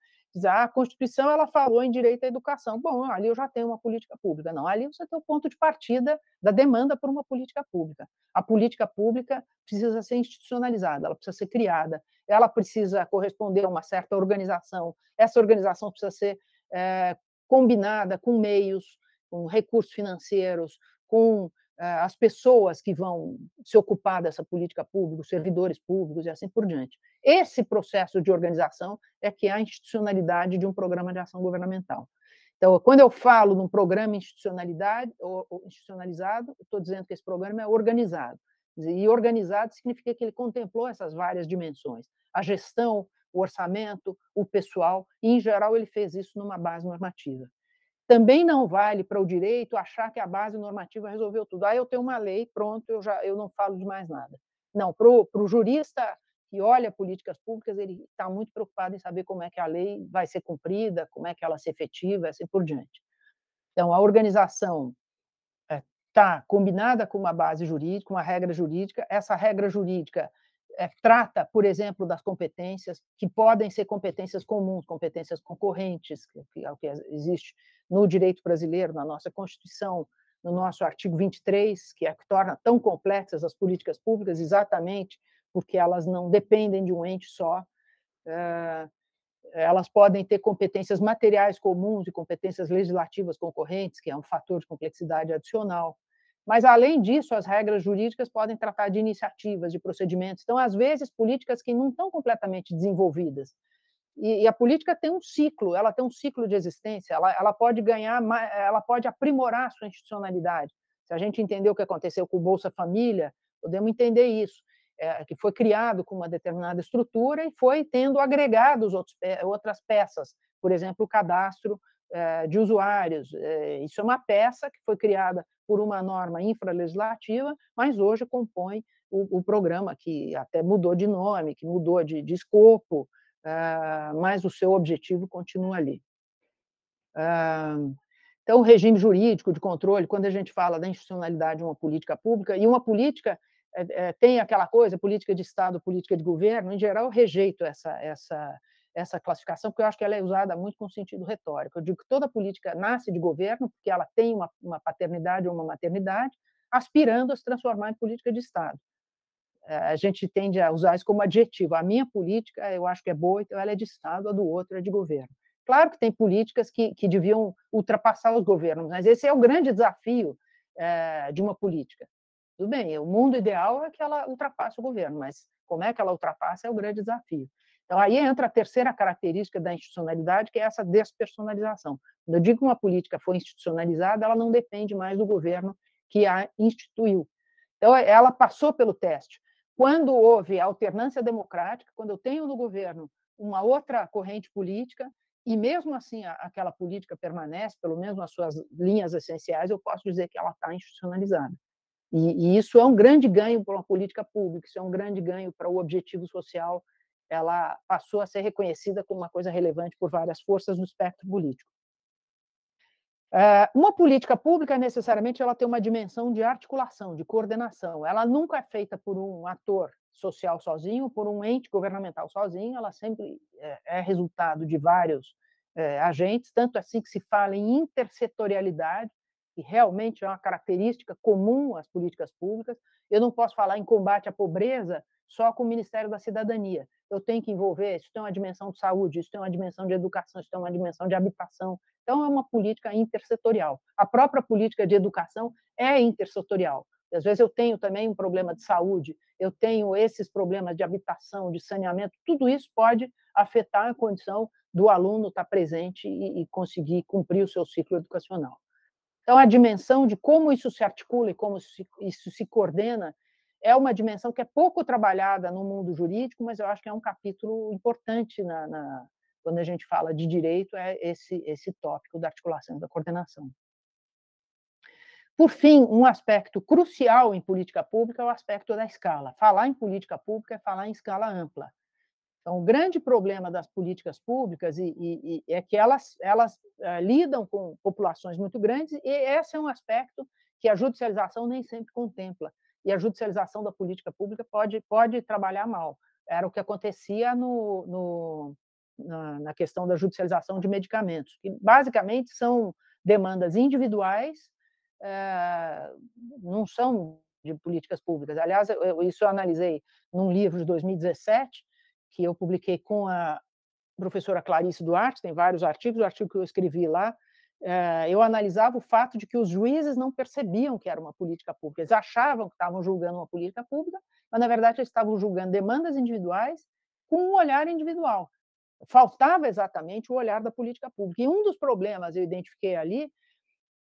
A Constituição ela falou em direito à educação. Bom, ali eu já tenho uma política pública. Não, ali você tem o ponto de partida da demanda por uma política pública. A política pública precisa ser institucionalizada, ela precisa ser criada, ela precisa corresponder a uma certa organização. Essa organização precisa ser combinada com meios, com recursos financeiros, com as pessoas que vão se ocupar dessa política pública, os servidores públicos e assim por diante. Esse processo de organização é que é a institucionalidade de um programa de ação governamental. Então, quando eu falo num programa institucionalizado, estou dizendo que esse programa é organizado. E organizado significa que ele contemplou essas várias dimensões: a gestão, o orçamento, o pessoal, e, em geral, ele fez isso numa base normativa. Também não vale para o direito achar que a base normativa resolveu tudo. Eu tenho uma lei, pronto, eu não falo de mais nada. Não, para o jurista que olha políticas públicas, ele está muito preocupado em saber como é que a lei vai ser cumprida, como é que ela se efetiva, assim por diante. Então, a organização está combinada com uma base jurídica, uma regra jurídica. Essa regra jurídica trata, por exemplo, das competências, que podem ser competências comuns, competências concorrentes, que é o que existe no direito brasileiro, na nossa Constituição, no nosso artigo 23, que torna tão complexas as políticas públicas, exatamente porque elas não dependem de um ente só. Elas podem ter competências materiais comuns e competências legislativas concorrentes, que é um fator de complexidade adicional. Mas, além disso, as regras jurídicas podem tratar de iniciativas, de procedimentos. Então, às vezes, políticas que não estão completamente desenvolvidas. E a política tem um ciclo, ela tem um ciclo de existência, ela pode ganhar, ela pode aprimorar a sua institucionalidade. Se a gente entender o que aconteceu com o Bolsa Família, podemos entender isso, que foi criado com uma determinada estrutura e foi tendo agregados outras peças, por exemplo, o cadastro de usuários. Isso é uma peça que foi criada por uma norma infralegislativa, mas hoje compõe o programa, que até mudou de nome, que mudou de escopo, mas o seu objetivo continua ali. Então, o regime jurídico de controle, quando a gente fala da institucionalidade de uma política pública, e uma política tem aquela coisa, política de Estado, política de governo, em geral, eu rejeito essa classificação, porque eu acho que ela é usada muito com sentido retórico. Eu digo que toda política nasce de governo, porque ela tem uma paternidade ou uma maternidade, aspirando a se transformar em política de Estado. A gente tende a usar isso como adjetivo. A minha política, eu acho que é boa, então ela é de Estado, a do outro é de governo. Claro que tem políticas que deviam ultrapassar os governos, mas esse é o grande desafio de uma política. Tudo bem, o mundo ideal é que ela ultrapasse o governo, mas como é que ela ultrapassa é o grande desafio. Então, aí entra a terceira característica da institucionalidade, que é essa despersonalização. Quando eu digo que uma política foi institucionalizada, ela não depende mais do governo que a instituiu. Então, ela passou pelo teste. Quando houve alternância democrática, quando eu tenho no governo uma outra corrente política, e mesmo assim aquela política permanece, pelo menos nas suas linhas essenciais, eu posso dizer que ela está institucionalizada. E isso é um grande ganho para uma política pública, isso é um grande ganho para o objetivo social. Ela passou a ser reconhecida como uma coisa relevante por várias forças do espectro político. Uma política pública, necessariamente, ela tem uma dimensão de articulação, de coordenação. Ela nunca é feita por um ator social sozinho, por um ente governamental sozinho, ela sempre é resultado de vários agentes, tanto assim que se fala em intersetorialidade, que realmente é uma característica comum às políticas públicas. Eu não posso falar em combate à pobreza só com o Ministério da Cidadania. Eu tenho que envolver, isso tem uma dimensão de saúde, isso tem uma dimensão de educação, isso tem uma dimensão de habitação. Então, é uma política intersetorial. A própria política de educação é intersetorial. Às vezes eu tenho também um problema de saúde, eu tenho esses problemas de habitação, de saneamento, tudo isso pode afetar a condição do aluno estar presente e conseguir cumprir o seu ciclo educacional. Então, a dimensão de como isso se articula e como isso se coordena é uma dimensão que é pouco trabalhada no mundo jurídico, mas eu acho que é um capítulo importante quando a gente fala de direito, é esse tópico da articulação e da coordenação. Por fim, um aspecto crucial em política pública é o aspecto da escala. Falar em política pública é falar em escala ampla. Então, o grande problema das políticas públicas é que elas lidam com populações muito grandes, e esse é um aspecto que a judicialização nem sempre contempla. E a judicialização da política pública pode trabalhar mal. Era o que acontecia na questão da judicialização de medicamentos, que basicamente são demandas individuais, não são de políticas públicas. Aliás, isso eu analisei num livro de 2017, que eu publiquei com a professora Clarice Duarte, tem vários artigos, o artigo que eu escrevi lá eu analisava o fato de que os juízes não percebiam que era uma política pública. Eles achavam que estavam julgando uma política pública, mas, na verdade, eles estavam julgando demandas individuais com um olhar individual. Faltava exatamente o olhar da política pública. E um dos problemas eu identifiquei ali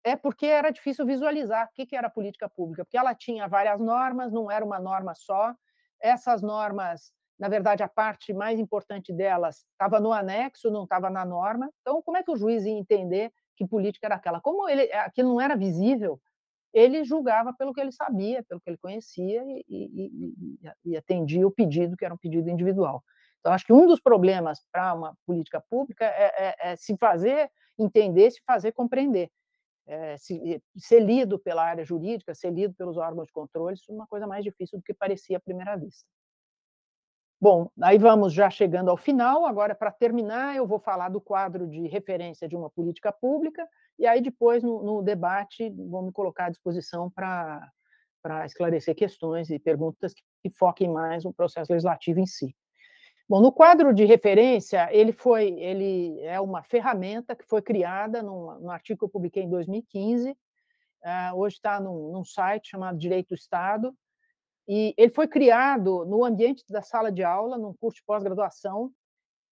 é porque era difícil visualizar o que era a política pública, porque ela tinha várias normas, não era uma norma só. Essas normas, na verdade, a parte mais importante delas estava no anexo, não estava na norma. Então, como é que o juiz ia entender que política era aquela? Como aquilo não era visível, ele julgava pelo que ele sabia, pelo que ele conhecia e atendia o pedido, que era um pedido individual. Então, acho que um dos problemas para uma política pública é se fazer entender, se fazer compreender. Ser lido pela área jurídica, ser lido pelos órgãos de controle, isso é uma coisa mais difícil do que parecia à primeira vista. Bom, aí vamos já chegando ao final. Agora, para terminar, eu vou falar do quadro de referência de uma política pública, e aí depois, no debate, vou me colocar à disposição para esclarecer questões e perguntas que foquem mais no processo legislativo em si. Bom, no quadro de referência, ele é uma ferramenta que foi criada num artigo que eu publiquei em 2015, hoje está num site chamado Direito do Estado, e ele foi criado no ambiente da sala de aula, num curso de pós-graduação,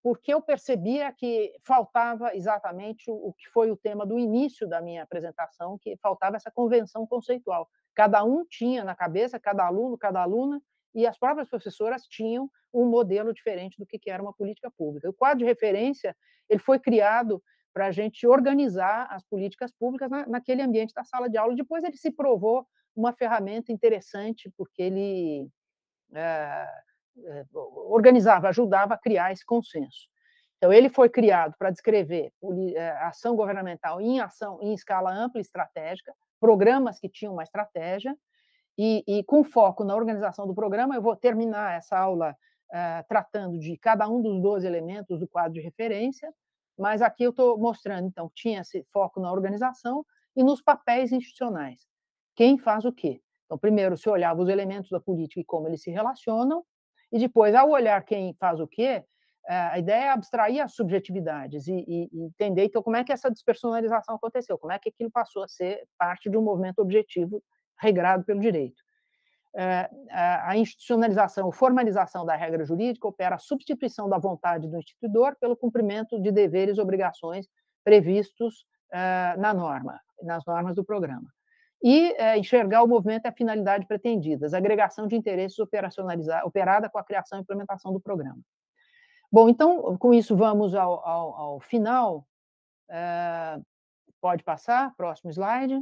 porque eu percebia que faltava exatamente o que foi o tema do início da minha apresentação, que faltava essa convenção conceitual. Cada um tinha na cabeça, cada aluno, cada aluna, e as próprias professoras tinham um modelo diferente do que era uma política pública. O quadro de referência ele foi criado para a gente organizar as políticas públicas naquele ambiente da sala de aula. Depois ele se provou uma ferramenta interessante, porque ele organizava, ajudava a criar esse consenso. Então, ele foi criado para descrever ação governamental em escala ampla e estratégica, programas que tinham uma estratégia, e com foco na organização do programa. Eu vou terminar essa aula tratando de cada um dos 12 elementos do quadro de referência, mas aqui eu estou mostrando, então, que tinha esse foco na organização e nos papéis institucionais. Quem faz o quê? Então, primeiro, se olhava os elementos da política e como eles se relacionam, e depois, ao olhar quem faz o quê, a ideia é abstrair as subjetividades e entender, então, como é que essa despersonalização aconteceu, como é que aquilo passou a ser parte de um movimento objetivo regrado pelo direito. A institucionalização, a formalização da regra jurídica opera a substituição da vontade do instituidor pelo cumprimento de deveres e obrigações previstos nas normas do programa. E enxergar o movimento e a finalidade pretendidas, agregação de interesses operada com a criação e implementação do programa. Bom, então, com isso, vamos ao final. Pode passar, próximo slide.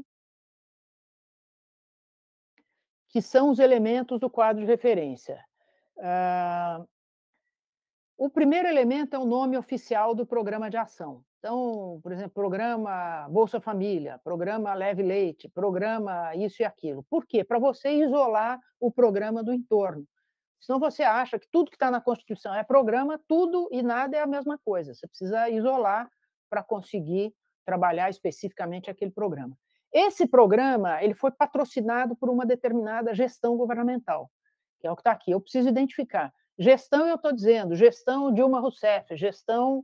Que são os elementos do quadro de referência. O primeiro elemento é o nome oficial do programa de ação. Então, por exemplo, programa Bolsa Família, programa Leve Leite, programa isso e aquilo. Por quê? Para você isolar o programa do entorno. Senão você acha que tudo que está na Constituição é programa, tudo e nada é a mesma coisa. Você precisa isolar para conseguir trabalhar especificamente aquele programa. Esse programa ele foi patrocinado por uma determinada gestão governamental, que é o que está aqui. Eu preciso identificar. Gestão, eu estou dizendo, gestão Dilma Rousseff, gestão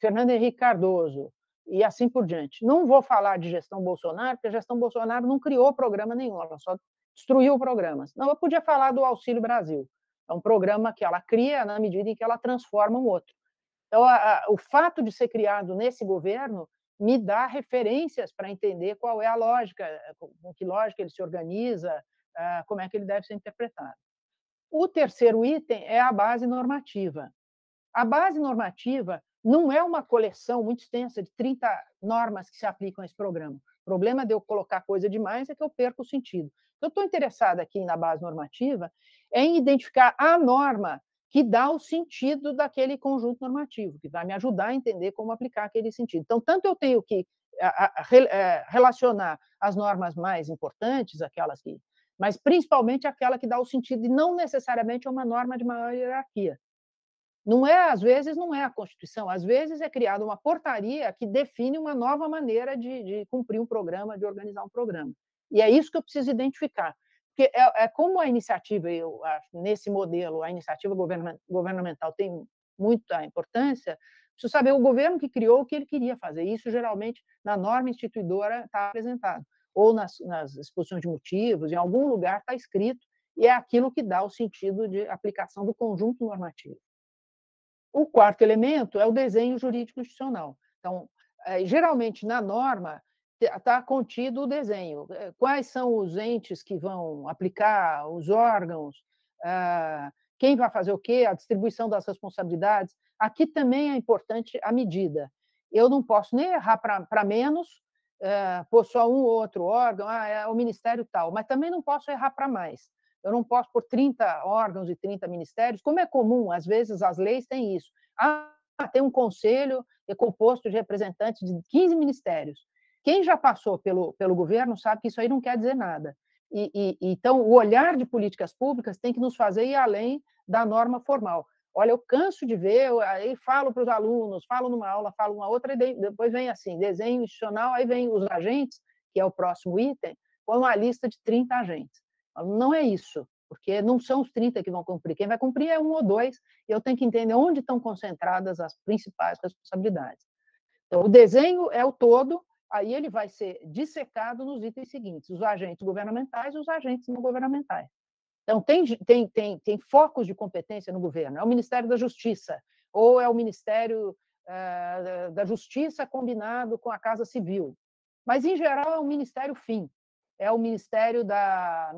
Fernando Henrique Cardoso, e assim por diante. Não vou falar de gestão Bolsonaro, porque a gestão Bolsonaro não criou programa nenhum, ela só destruiu o programa. Não, eu podia falar do Auxílio Brasil. É um programa que ela cria na medida em que ela transforma um outro. Então, o fato de ser criado nesse governo me dá referências para entender qual é a lógica, com que lógica ele se organiza, como é que ele deve ser interpretado. O terceiro item é a base normativa. A base normativa não é uma coleção muito extensa de 30 normas que se aplicam a esse programa. O problema de eu colocar coisa demais é que eu perco o sentido. Eu estou interessada aqui na base normativa em identificar a norma que dá o sentido daquele conjunto normativo, que vai me ajudar a entender como aplicar aquele sentido. Então, tanto eu tenho que relacionar as normas mais importantes, aquelas que, mas principalmente aquela que dá o sentido, e não necessariamente é uma norma de maior hierarquia. Não é, às vezes, não é a Constituição, às vezes é criada uma portaria que define uma nova maneira de cumprir um programa, de organizar um programa. E é isso que eu preciso identificar. Porque como a iniciativa, eu acho, nesse modelo, a iniciativa governamental tem muita importância, Preciso saber o governo que criou o que ele queria fazer. Isso, geralmente, na norma instituidora está apresentado. Ou nas exposições de motivos, em algum lugar está escrito, e é aquilo que dá o sentido de aplicação do conjunto normativo. O quarto elemento é o desenho jurídico institucional. Então, geralmente, na norma, está contido o desenho. Quais são os entes que vão aplicar, os órgãos, quem vai fazer o quê, a distribuição das responsabilidades. Aqui também é importante a medida. Eu não posso nem errar para menos, pôr só um ou outro órgão, é o ministério tal, mas também não posso errar para mais. Eu não posso pôr 30 órgãos e 30 ministérios, como é comum, às vezes as leis têm isso. Tem um conselho composto de representantes de 15 ministérios. Quem já passou pelo governo sabe que isso aí não quer dizer nada. Então, o olhar de políticas públicas tem que nos fazer ir além da norma formal. Olha, eu canso de ver, aí falo para os alunos, falo numa aula, falo numa outra, e depois vem assim, desenho institucional, aí vem os agentes, que é o próximo item, com uma lista de 30 agentes. Não é isso, porque não são os 30 que vão cumprir. Quem vai cumprir é um ou dois, e eu tenho que entender onde estão concentradas as principais responsabilidades. Então, o desenho é o todo, aí ele vai ser dissecado nos itens seguintes, os agentes governamentais e os agentes não governamentais. Então, tem focos de competência no governo, é o Ministério da Justiça, ou é o Ministério da Justiça combinado com a Casa Civil. Mas, em geral, é o Ministério fim, é o Ministério da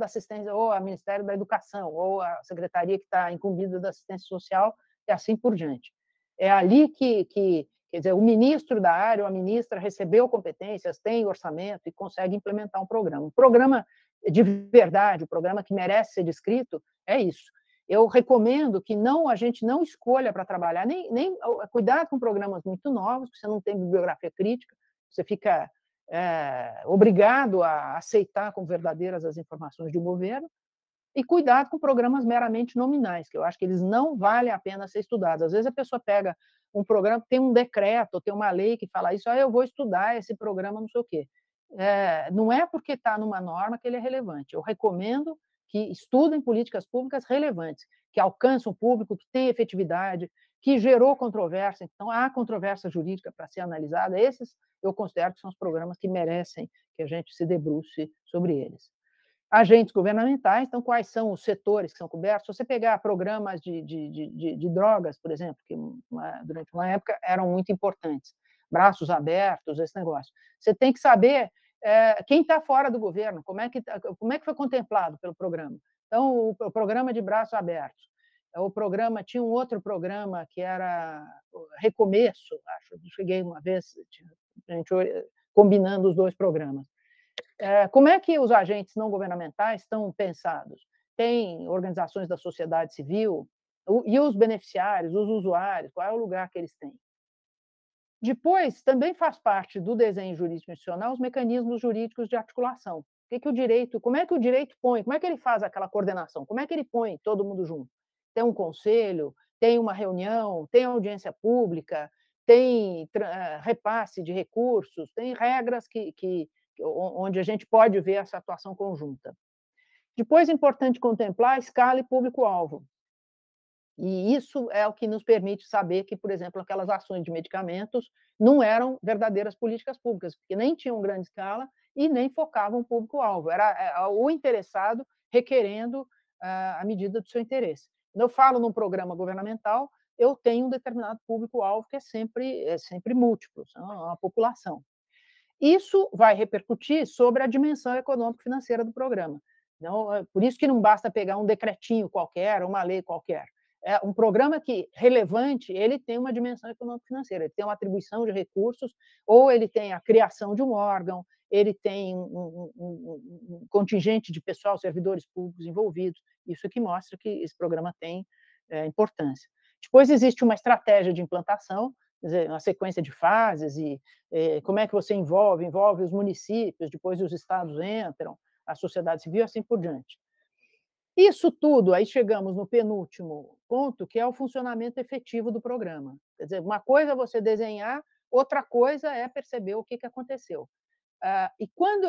Assistência, ou o Ministério da Educação, ou a Secretaria que está incumbida da Assistência Social, e assim por diante. É ali que quer dizer, o ministro da área ou a ministra recebeu competências, tem orçamento e consegue implementar um programa. Um programa de verdade, o programa que merece ser descrito, é isso. Eu recomendo que a gente não escolha para trabalhar, nem cuidado com programas muito novos, que você não tem bibliografia crítica, você fica obrigado a aceitar como verdadeiras as informações de um governo, e cuidado com programas meramente nominais, que eu acho que eles não valem a pena ser estudados. Às vezes a pessoa pega um programa, tem um decreto, tem uma lei que fala isso, eu vou estudar esse programa, não sei o quê. Não é porque está numa norma que ele é relevante. Eu recomendo que estudem políticas públicas relevantes, que alcançam o público, que têm efetividade, que gerou controvérsia. Então, há controvérsia jurídica para ser analisada. Esses eu considero que são os programas que merecem que a gente se debruce sobre eles. Agentes governamentais, então, quais são os setores que são cobertos? Se você pegar programas de drogas, por exemplo, que durante uma época eram muito importantes, braços abertos, esse negócio, você tem que saber quem está fora do governo, como é que foi contemplado pelo programa. Então, o programa de braços abertos, tinha um outro programa que era Recomeço, acho, cheguei uma vez, a gente combinando os dois programas. Como é que os agentes não governamentais estão pensados? Tem organizações da sociedade civil e os beneficiários, os usuários, qual é o lugar que eles têm? Depois, também faz parte do desenho jurídico institucional os mecanismos jurídicos de articulação. Como é que o direito põe, como é que ele faz aquela coordenação? Como é que ele põe todo mundo junto? Tem um conselho, tem uma reunião, tem audiência pública, tem repasse de recursos, tem regras onde a gente pode ver essa atuação conjunta. Depois, é importante contemplar a escala e público-alvo. E isso é o que nos permite saber que, por exemplo, aquelas ações de medicamentos não eram verdadeiras políticas públicas, porque nem tinham grande escala e nem focavam o público-alvo. Era o interessado requerendo a medida do seu interesse. Quando eu falo num programa governamental, eu tenho um determinado público-alvo que é sempre múltiplo, a população. Isso vai repercutir sobre a dimensão econômico-financeira do programa. Então, por isso que não basta pegar um decretinho qualquer, uma lei qualquer. Um programa relevante, ele tem uma dimensão econômico-financeira, ele tem uma atribuição de recursos, ou ele tem a criação de um órgão, ele tem um contingente de pessoal, servidores públicos envolvidos. Isso que mostra que esse programa tem importância. Depois existe uma estratégia de implantação, quer dizer, uma sequência de fases, e como é que você envolve os municípios, depois os estados entram, a sociedade civil, assim por diante. Isso tudo, aí chegamos no penúltimo ponto, que é o funcionamento efetivo do programa. Quer dizer, uma coisa é você desenhar, outra coisa é perceber o que aconteceu. E quando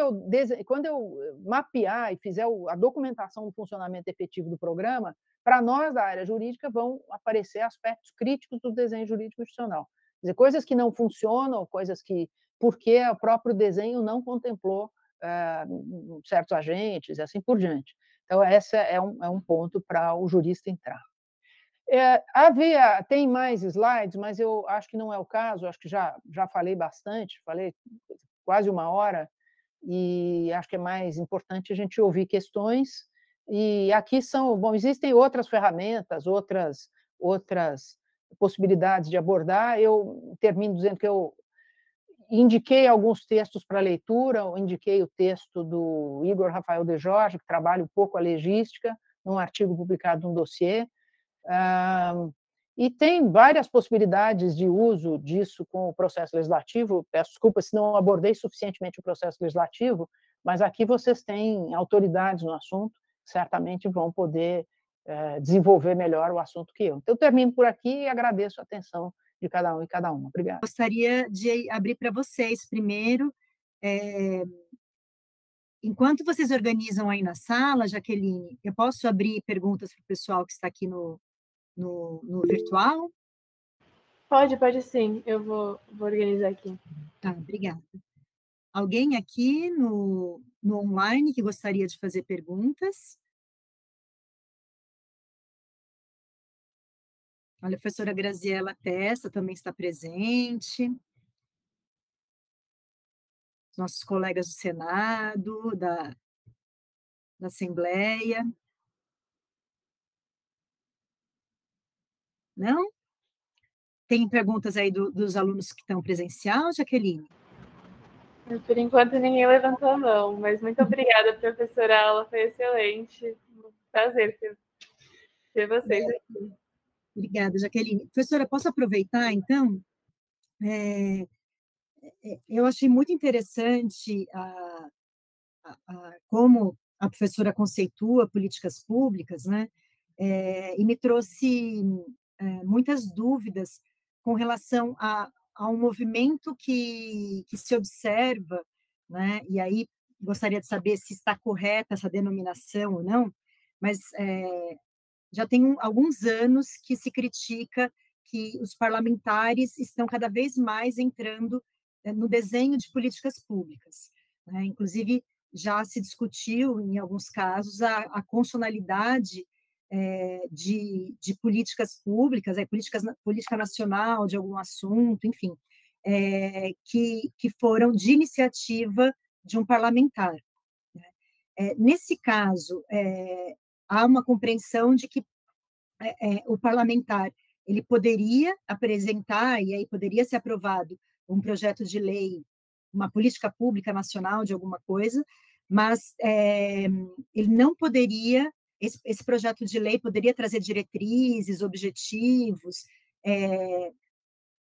eu mapear e fizer a documentação do funcionamento efetivo do programa, para nós da área jurídica vão aparecer aspectos críticos do desenho jurídico institucional. Quer dizer, coisas que não funcionam, coisas que, porque o próprio desenho não contemplou certos agentes e assim por diante. Então, esse é um ponto para o jurista entrar. Tem mais slides, mas eu acho que não é o caso, acho que já falei bastante, falei quase 1 hora, e acho que é mais importante a gente ouvir questões. E aqui existem outras ferramentas, outras possibilidades de abordar. Eu termino dizendo que eu indiquei alguns textos para leitura, eu indiquei o texto do Igor Rafael de Jorge, que trabalha um pouco a legística, num artigo publicado num dossiê. E tem várias possibilidades de uso disso com o processo legislativo. Peço desculpa se não abordei suficientemente o processo legislativo, mas aqui vocês têm autoridades no assunto, certamente vão poder desenvolver melhor o assunto que eu. Então, eu termino por aqui e agradeço a atenção de cada um e cada uma. Obrigada. Gostaria de abrir para vocês primeiro. Enquanto vocês organizam aí na sala, Jaqueline, eu posso abrir perguntas para o pessoal que está aqui no virtual? Pode sim. Eu vou organizar aqui. Tá, obrigada. Alguém aqui no online que gostaria de fazer perguntas? Olha, a professora Graziela Testa também está presente. Nossos colegas do Senado, da Assembleia. Não? Tem perguntas aí dos alunos que estão presencial, Jaqueline? Por enquanto, ninguém levantou a mão, mas muito obrigada, professora. A aula foi excelente. Prazer ter vocês aqui. Obrigada, Jaqueline. Professora, posso aproveitar, então? Eu achei muito interessante como a professora conceitua políticas públicas, né? E me trouxe muitas dúvidas com relação a um movimento que se observa, né? E aí gostaria de saber se está correta essa denominação ou não, mas já tem alguns anos que se critica que os parlamentares estão cada vez mais entrando no desenho de políticas públicas, né? Inclusive, já se discutiu, em alguns casos, a constitucionalidade de políticas públicas, política nacional de algum assunto, enfim, que foram de iniciativa de um parlamentar. Nesse caso, há uma compreensão de que o parlamentar ele poderia apresentar, e aí poderia ser aprovado um projeto de lei, uma política pública nacional de alguma coisa, mas ele não poderia, esse projeto de lei poderia trazer diretrizes, objetivos,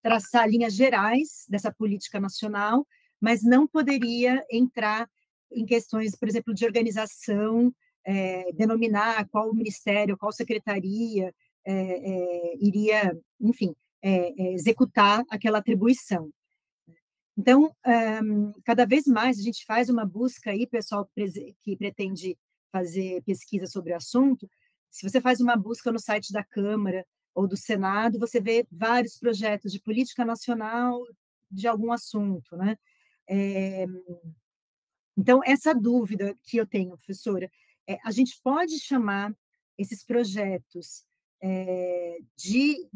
traçar linhas gerais dessa política nacional, mas não poderia entrar em questões, por exemplo, de organização, denominar qual ministério, qual secretaria iria, enfim, executar aquela atribuição. Então, cada vez mais a gente faz uma busca aí, pessoal que pretende fazer pesquisa sobre o assunto, se você faz uma busca no site da Câmara ou do Senado, você vê vários projetos de política nacional de algum assunto, né? Então, essa dúvida que eu tenho, professora, a gente pode chamar esses projetos que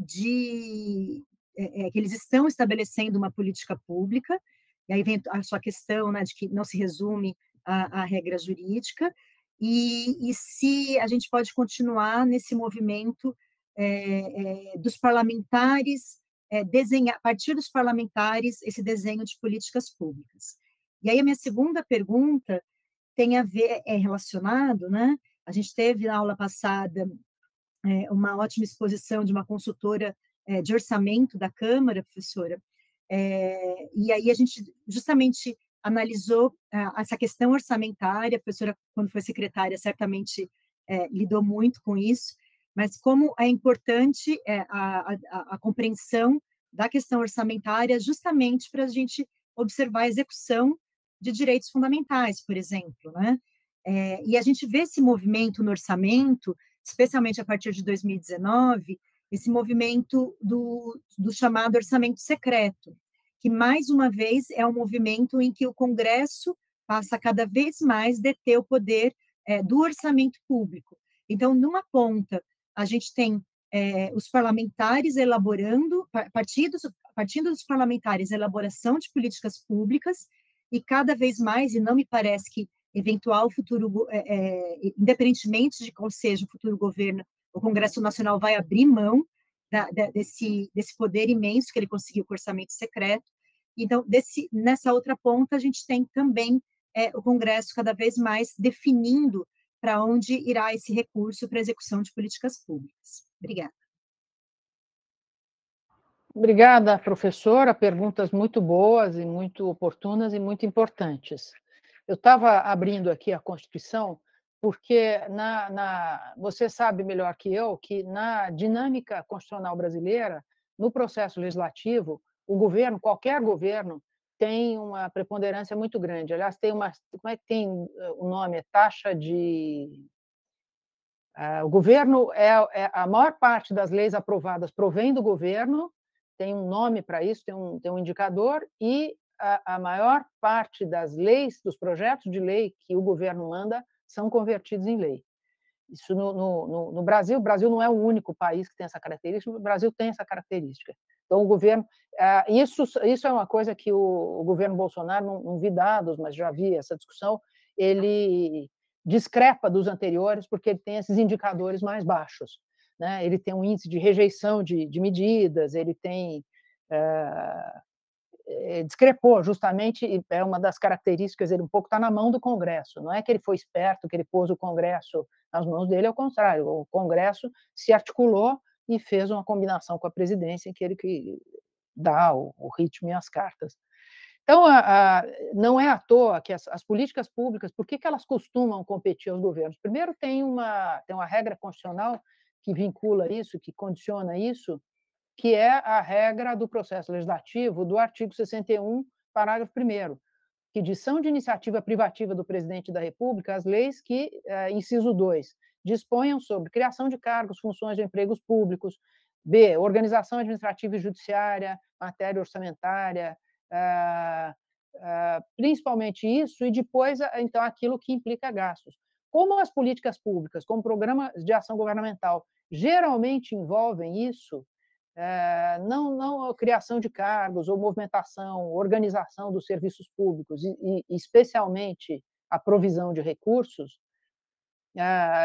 eles estão estabelecendo uma política pública, e aí vem a sua questão, né, de que não se resume à regra jurídica, e se a gente pode continuar nesse movimento dos parlamentares, desenhar, a partir dos parlamentares, esse desenho de políticas públicas. E aí a minha segunda pergunta tem a ver, relacionado, né? A gente teve na aula passada uma ótima exposição de uma consultora de orçamento da Câmara, professora, e aí a gente justamente analisou essa questão orçamentária, a professora, quando foi secretária, certamente lidou muito com isso, mas como é importante a compreensão da questão orçamentária justamente para a gente observar a execução de direitos fundamentais, por exemplo, né? E a gente vê esse movimento no orçamento, especialmente a partir de 2019, esse movimento do chamado orçamento secreto, que, mais uma vez, é um movimento em que o Congresso passa cada vez mais a deter o poder do orçamento público. Então, numa ponta, a gente tem os parlamentares elaborando, partindo dos parlamentares, elaboração de políticas públicas, e cada vez mais, e não me parece que eventual futuro, independentemente de qual seja o futuro governo, o Congresso Nacional vai abrir mão desse poder imenso que ele conseguiu com o orçamento secreto. Então, nessa outra ponta, a gente tem também o Congresso cada vez mais definindo para onde irá esse recurso para a execução de políticas públicas. Obrigada. Obrigada, professora. Perguntas muito boas e muito oportunas e muito importantes. Eu estava abrindo aqui a Constituição porque você sabe melhor que eu que na dinâmica constitucional brasileira, no processo legislativo, o governo, qualquer governo, tem uma preponderância muito grande. Aliás, tem uma, como é que tem o nome? É taxa de... O governo, a maior parte das leis aprovadas provém do governo, tem um nome para isso, tem um indicador, e a maior parte das leis, dos projetos de lei que o governo manda, são convertidos em lei. Isso no Brasil. O Brasil não é o único país que tem essa característica, o Brasil tem essa característica. Então, o governo... Isso é uma coisa que o governo Bolsonaro, não vi dados, mas já vi essa discussão, ele discrepa dos anteriores porque ele tem esses indicadores mais baixos, né? Ele tem um índice de rejeição de medidas, ele tem... discrepou, justamente, e é uma das características, ele um pouco está na mão do Congresso, não é que ele foi esperto, que ele pôs o Congresso nas mãos dele, ao contrário, o Congresso se articulou e fez uma combinação com a presidência, em que ele que dá o ritmo e as cartas. Então, não é à toa que as políticas públicas, por que elas costumam competir aos governos? Primeiro, tem uma regra constitucional que vincula isso, que condiciona isso, que é a regra do processo legislativo do artigo 61, parágrafo 1º, que diz: são de iniciativa privativa do presidente da República as leis que, inciso 2, disponham sobre criação de cargos, funções de empregos públicos, b, organização administrativa e judiciária, matéria orçamentária, principalmente isso, e depois, então, aquilo que implica gastos. Como as políticas públicas, como programas de ação governamental, geralmente envolvem isso, não a criação de cargos ou movimentação, organização dos serviços públicos e especialmente a provisão de recursos,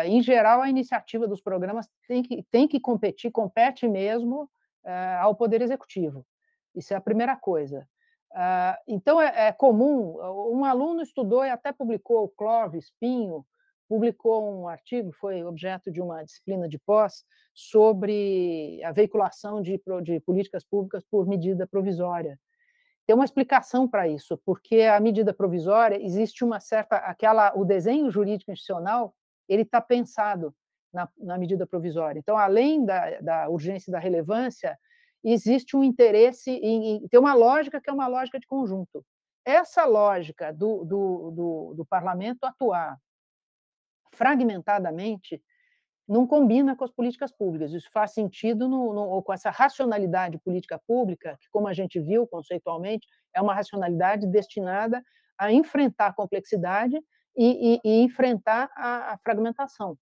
em geral, a iniciativa dos programas tem que competir, compete mesmo ao Poder Executivo. Isso é a primeira coisa. Então, é comum, um aluno estudou e até publicou, o Clóvis Pinho, publicou um artigo, foi objeto de uma disciplina de pós, sobre a veiculação de políticas públicas por medida provisória. Tem uma explicação para isso, porque a medida provisória, existe uma certa... o desenho jurídico institucional, ele está pensado na medida provisória. Então, além da urgência e da relevância, existe um interesse em ter uma lógica que é uma lógica de conjunto. Essa lógica do parlamento atuar fragmentadamente não combina com as políticas públicas. Isso faz sentido com essa racionalidade política pública, que, como a gente viu conceitualmente, é uma racionalidade destinada a enfrentar a complexidade e enfrentar a fragmentação,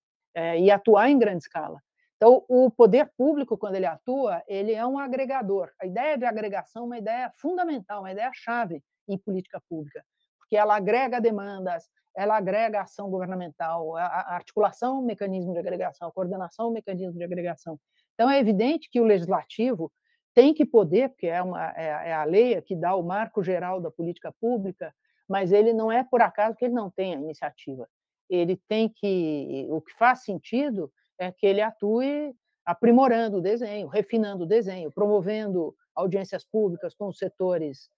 e atuar em grande escala. Então, o poder público, quando ele atua, ele é um agregador. A ideia de agregação é uma ideia fundamental, uma ideia-chave em política pública, porque ela agrega demandas, ela agrega a ação governamental, a articulação, o mecanismo de agregação, a coordenação, o mecanismo de agregação. Então, é evidente que o legislativo tem que poder, porque é a lei que dá o marco geral da política pública, mas ele não é por acaso que ele não tem a iniciativa. Ele tem que... O que faz sentido é que ele atue aprimorando o desenho, refinando o desenho, promovendo audiências públicas com os setores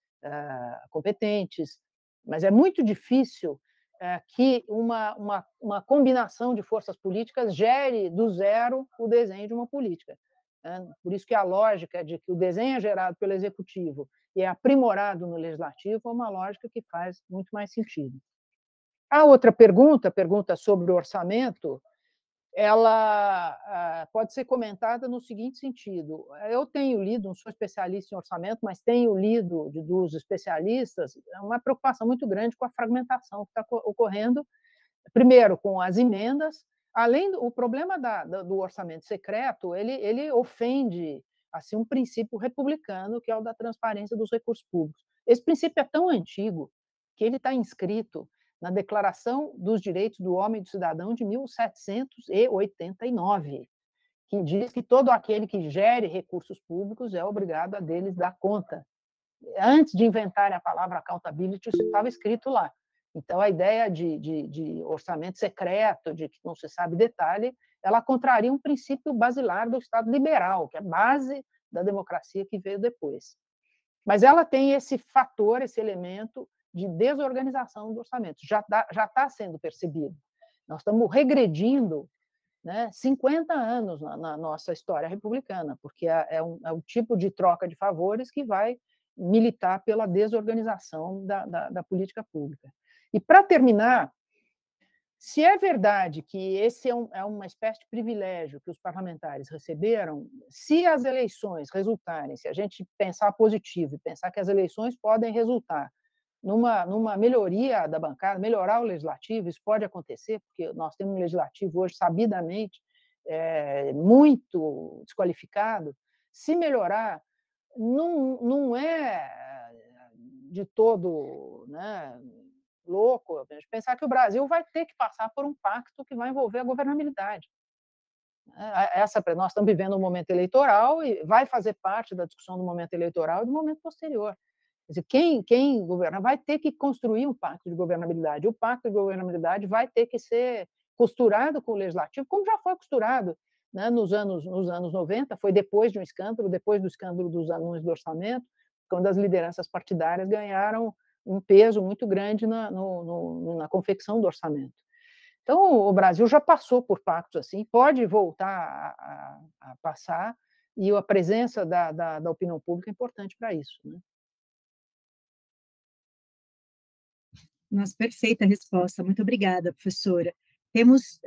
competentes, mas é muito difícil que uma combinação de forças políticas gere do zero o desenho de uma política. né? Por isso que a lógica de que o desenho é gerado pelo Executivo e é aprimorado no Legislativo é uma lógica que faz muito mais sentido. A outra pergunta sobre o orçamento, ela pode ser comentada no seguinte sentido: eu tenho lido, não sou especialista em orçamento, mas tenho lido dos especialistas uma preocupação muito grande com a fragmentação que está ocorrendo, primeiro com as emendas, além do problema do orçamento secreto, ele ofende assim um princípio republicano, que é o da transparência dos recursos públicos. Esse princípio é tão antigo que ele está inscrito na Declaração dos Direitos do Homem e do Cidadão de 1789, que diz que todo aquele que gere recursos públicos é obrigado a deles dar conta. Antes de inventarem a palavra accountability, isso estava escrito lá. Então, a ideia de orçamento secreto, de que não se sabe detalhe, ela contraria um princípio basilar do Estado liberal, que é a base da democracia que veio depois. Mas ela tem esse fator, esse elemento de desorganização do orçamento. Já está sendo percebido. Nós estamos regredindo, né, 50 anos na nossa história republicana, porque é um tipo de troca de favores que vai militar pela desorganização da política pública. E, para terminar, se é verdade que esse é uma espécie de privilégio que os parlamentares receberam, se as eleições resultarem, se a gente pensar positivo e pensar que as eleições podem resultar numa melhoria da bancada, melhorar o legislativo, isso pode acontecer, porque nós temos um legislativo hoje, sabidamente, muito desqualificado. Se melhorar, não é de todo, né, louco a gente pensar que o Brasil vai ter que passar por um pacto que vai envolver a governabilidade. Nós estamos vivendo um momento eleitoral e vai fazer parte da discussão do momento eleitoral e do momento posterior. Quer dizer, quem governa vai ter que construir um pacto de governabilidade. O pacto de governabilidade vai ter que ser costurado com o legislativo, como já foi costurado, né, nos anos 90, foi depois de um escândalo, depois do escândalo dos anúncios do orçamento, quando as lideranças partidárias ganharam um peso muito grande na confecção do orçamento. Então, o Brasil já passou por pactos assim, pode voltar a passar, e a presença da opinião pública é importante para isso, né? Nossa, perfeita resposta. Muito obrigada, professora. Temos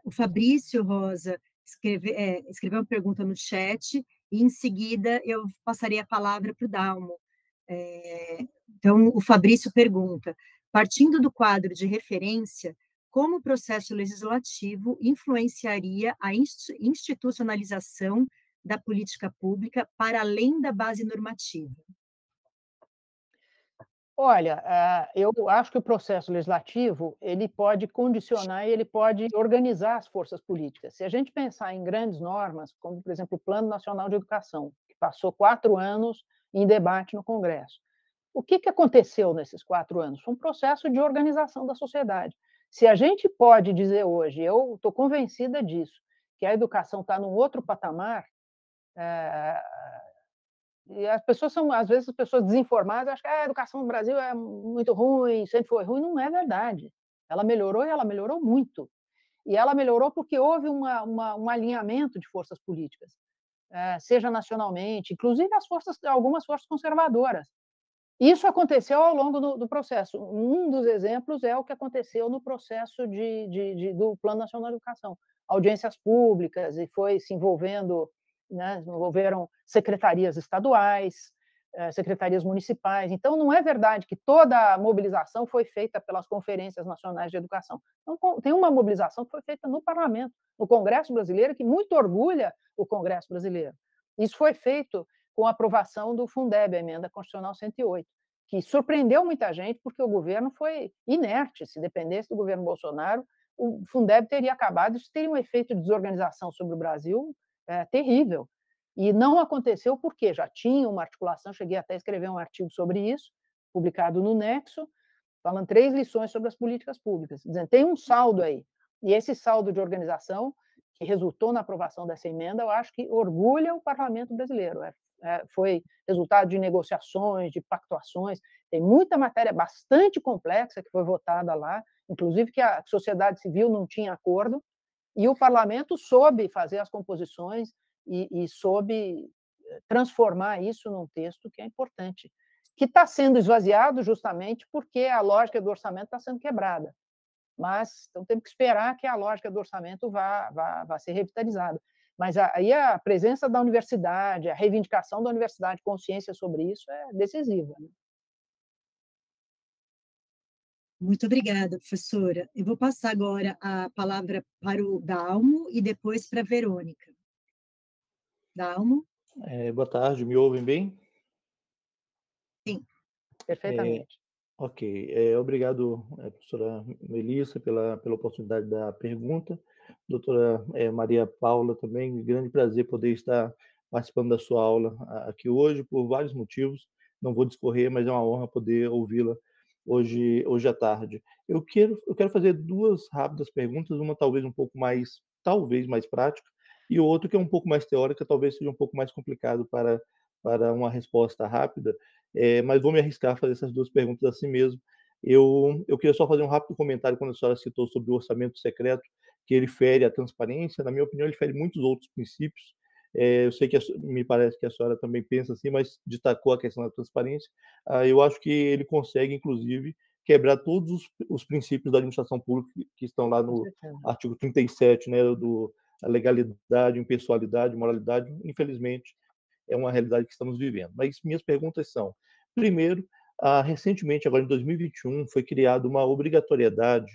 o Fabrício Rosa escreveu uma pergunta no chat, e em seguida eu passaria a palavra para o Dalmo. Então, o Fabrício pergunta: partindo do quadro de referência, como o processo legislativo influenciaria a institucionalização da política pública para além da base normativa? Olha, eu acho que o processo legislativo ele pode condicionar e ele pode organizar as forças políticas. Se a gente pensar em grandes normas, como, por exemplo, o Plano Nacional de Educação, que passou 4 anos em debate no Congresso, o que aconteceu nesses 4 anos? Foi um processo de organização da sociedade. Se a gente pode dizer hoje, eu estou convencida disso, que a educação está num outro patamar, e as pessoas são, às vezes, as pessoas desinformadas acham que a educação no Brasil é muito ruim, sempre foi ruim. Não é verdade. Ela melhorou, e ela melhorou muito. E ela melhorou porque houve um alinhamento de forças políticas, seja nacionalmente, inclusive algumas forças conservadoras. Isso aconteceu ao longo do processo. Um dos exemplos é o que aconteceu no processo do Plano Nacional de Educação. Audiências públicas, e foi se envolvendo, né, envolveram secretarias estaduais, secretarias municipais. Então, não é verdade que toda a mobilização foi feita pelas conferências nacionais de educação. Então, tem uma mobilização que foi feita no parlamento, no Congresso brasileiro, que muito orgulha o Congresso brasileiro. Isso foi feito com a aprovação do Fundeb, a Emenda Constitucional 108, que surpreendeu muita gente, porque o governo foi inerte. Se dependesse do governo Bolsonaro, o Fundeb teria acabado. Isso teria um efeito de desorganização sobre o Brasil terrível. E não aconteceu porque já tinha uma articulação, cheguei até a escrever um artigo sobre isso, publicado no Nexo, falando 3 lições sobre as políticas públicas, dizendo tem um saldo aí. E esse saldo de organização, que resultou na aprovação dessa emenda, eu acho que orgulha o parlamento brasileiro. Foi resultado de negociações, de pactuações, tem muita matéria bastante complexa que foi votada lá, inclusive que a sociedade civil não tinha acordo, e o parlamento soube fazer as composições e soube transformar isso num texto que é importante, que está sendo esvaziado justamente porque a lógica do orçamento está sendo quebrada. Mas então temos que esperar que a lógica do orçamento vá ser revitalizada. Mas aí a presença da universidade, a reivindicação da universidade, consciência sobre isso é decisiva, né? Muito obrigada, professora. Eu vou passar agora a palavra para o Dalmo e depois para a Verônica. Dalmo? Boa tarde, me ouvem bem? Sim. Perfeitamente. Ok. Obrigado, professora Melissa, pela oportunidade da pergunta. Doutora Maria Paula também, grande prazer poder estar participando da sua aula aqui hoje, por vários motivos. Não vou discorrer, mas é uma honra poder ouvi-la hoje à tarde. Eu quero fazer duas rápidas perguntas, uma talvez um pouco talvez mais prática, e outra que é um pouco mais teórica, talvez seja um pouco mais complicado para uma resposta rápida. Mas vou me arriscar a fazer essas duas perguntas assim mesmo. Eu queria só fazer um rápido comentário quando a senhora citou sobre o orçamento secreto, que ele fere a transparência. Na minha opinião, ele fere muitos outros princípios. Eu sei que me parece que a senhora também pensa assim, mas destacou a questão da transparência. Eu acho que ele consegue, inclusive, quebrar todos os princípios da administração pública que estão lá no artigo 37, né, a legalidade, impessoalidade, moralidade. Infelizmente, é uma realidade que estamos vivendo. Mas minhas perguntas são: primeiro, recentemente, agora em 2021, foi criada uma obrigatoriedade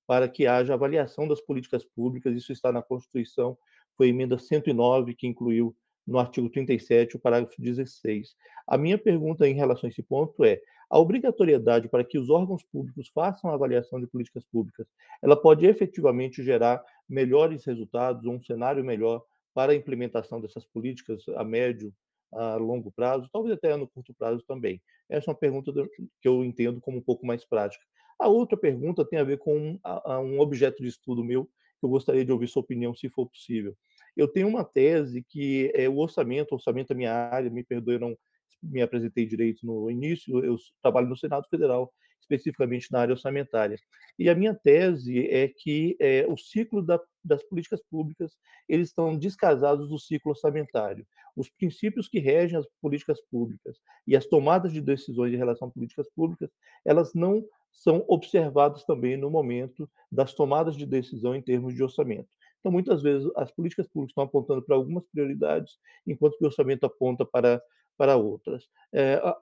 para que haja avaliação das políticas públicas. Isso está na Constituição, foi a emenda 109 que incluiu no artigo 37 o parágrafo 16. A minha pergunta em relação a esse ponto é: a obrigatoriedade para que os órgãos públicos façam a avaliação de políticas públicas, ela pode efetivamente gerar melhores resultados, um cenário melhor para a implementação dessas políticas a médio, a longo prazo, talvez até no curto prazo também? Essa é uma pergunta que eu entendo como um pouco mais prática. A outra pergunta tem a ver com um objeto de estudo meu, que eu gostaria de ouvir sua opinião, se for possível. Eu tenho uma tese que é o orçamento é minha área, me perdoe, eu não me apresentei direito no início, eu trabalho no Senado Federal, especificamente na área orçamentária. E a minha tese é que o ciclo das políticas públicas, eles estão descasados do ciclo orçamentário. Os princípios que regem as políticas públicas e as tomadas de decisões em relação a políticas públicas, elas não são observados também no momento das tomadas de decisão em termos de orçamento. Então, muitas vezes, as políticas públicas estão apontando para algumas prioridades, enquanto que o orçamento aponta para outras.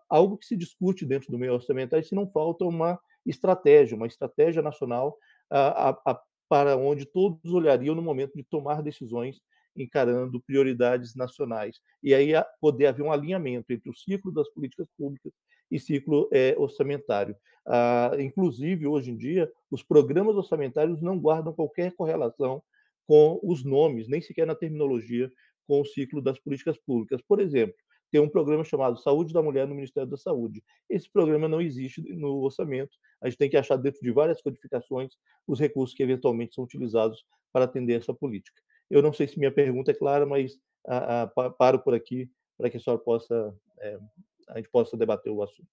Algo que se discute dentro do meio orçamentário é se não falta uma estratégia nacional para onde todos olhariam no momento de tomar decisões encarando prioridades nacionais. E aí poder haver um alinhamento entre o ciclo das políticas públicas e ciclo orçamentário. Inclusive, hoje em dia, os programas orçamentários não guardam qualquer correlação com os nomes, nem sequer na terminologia, com o ciclo das políticas públicas. Por exemplo, tem um programa chamado Saúde da Mulher no Ministério da Saúde. Esse programa não existe no orçamento, a gente tem que achar dentro de várias codificações os recursos que eventualmente são utilizados para atender essa política. Eu não sei se minha pergunta é clara, mas paro por aqui para que a senhora a gente possa debater o assunto.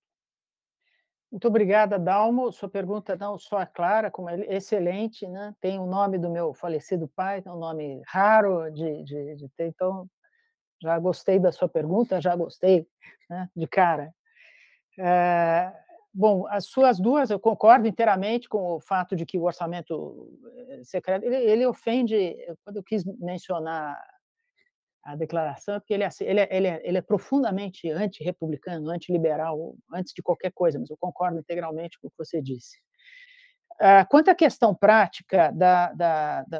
Muito obrigada, Dalmo. Sua pergunta não só é clara, como é excelente, né? Tem o nome do meu falecido pai, é um nome raro de ter, então já gostei da sua pergunta, já gostei, né, de cara. Bom, as suas duas, eu concordo inteiramente com o fato de que o orçamento secreto, ele ofende, quando eu quis mencionar a declaração, porque ele é profundamente antirrepublicano, antiliberal, antes de qualquer coisa, mas eu concordo integralmente com o que você disse. Quanto à questão prática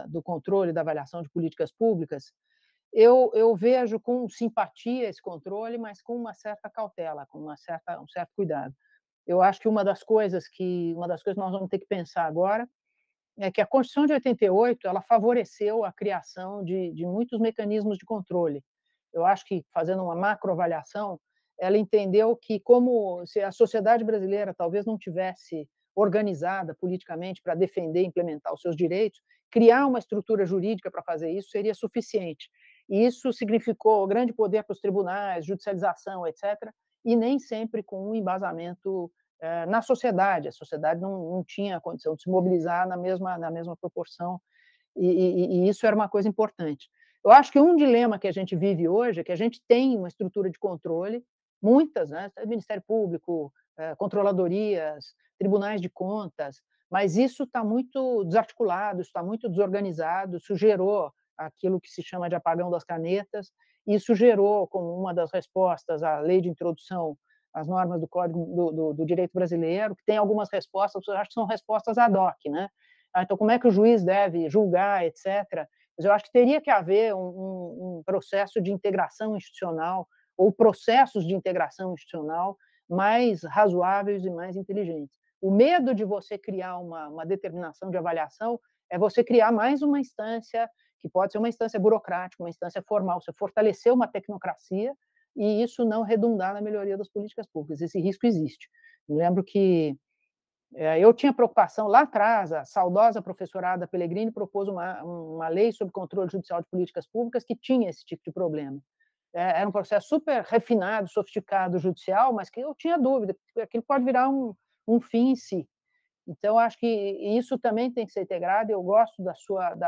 do controle da avaliação de políticas públicas, eu vejo com simpatia esse controle, mas com uma certa cautela, com um certo cuidado. Eu acho que uma das coisas que nós vamos ter que pensar agora é que a Constituição de 88 ela favoreceu a criação de muitos mecanismos de controle. Eu acho que, fazendo uma macroavaliação, ela entendeu que, como se a sociedade brasileira talvez não tivesse organizada politicamente para defender e implementar os seus direitos, criar uma estrutura jurídica para fazer isso seria suficiente. E isso significou grande poder para os tribunais, judicialização, etc., e nem sempre com um embasamento na sociedade. A sociedade não tinha condição de se mobilizar na mesma proporção, e isso era uma coisa importante. Eu acho que um dilema que a gente vive hoje é que a gente tem uma estrutura de controle, muitas, né? Ministério Público, controladorias, tribunais de contas, mas isso está muito desarticulado, está muito desorganizado, isso gerou aquilo que se chama de apagão das canetas, isso gerou, como uma das respostas, a lei de introdução às normas do Código do Direito Brasileiro, que tem algumas respostas, eu acho que são respostas ad hoc, né? Então, como é que o juiz deve julgar, etc. Mas eu acho que teria que haver um processo de integração institucional ou processos de integração institucional mais razoáveis e mais inteligentes. O medo de você criar uma determinação de avaliação é você criar mais uma instância, que pode ser uma instância burocrática, uma instância formal, você fortalecer uma tecnocracia e isso não redundar na melhoria das políticas públicas. Esse risco existe. Eu lembro que eu tinha preocupação lá atrás, a saudosa professora Ada Pellegrini propôs uma lei sobre controle judicial de políticas públicas que tinha esse tipo de problema. Era um processo super refinado, sofisticado, judicial, mas que eu tinha dúvida, que aquilo pode virar um fim em si. Então, acho que isso também tem que ser integrado. Eu gosto da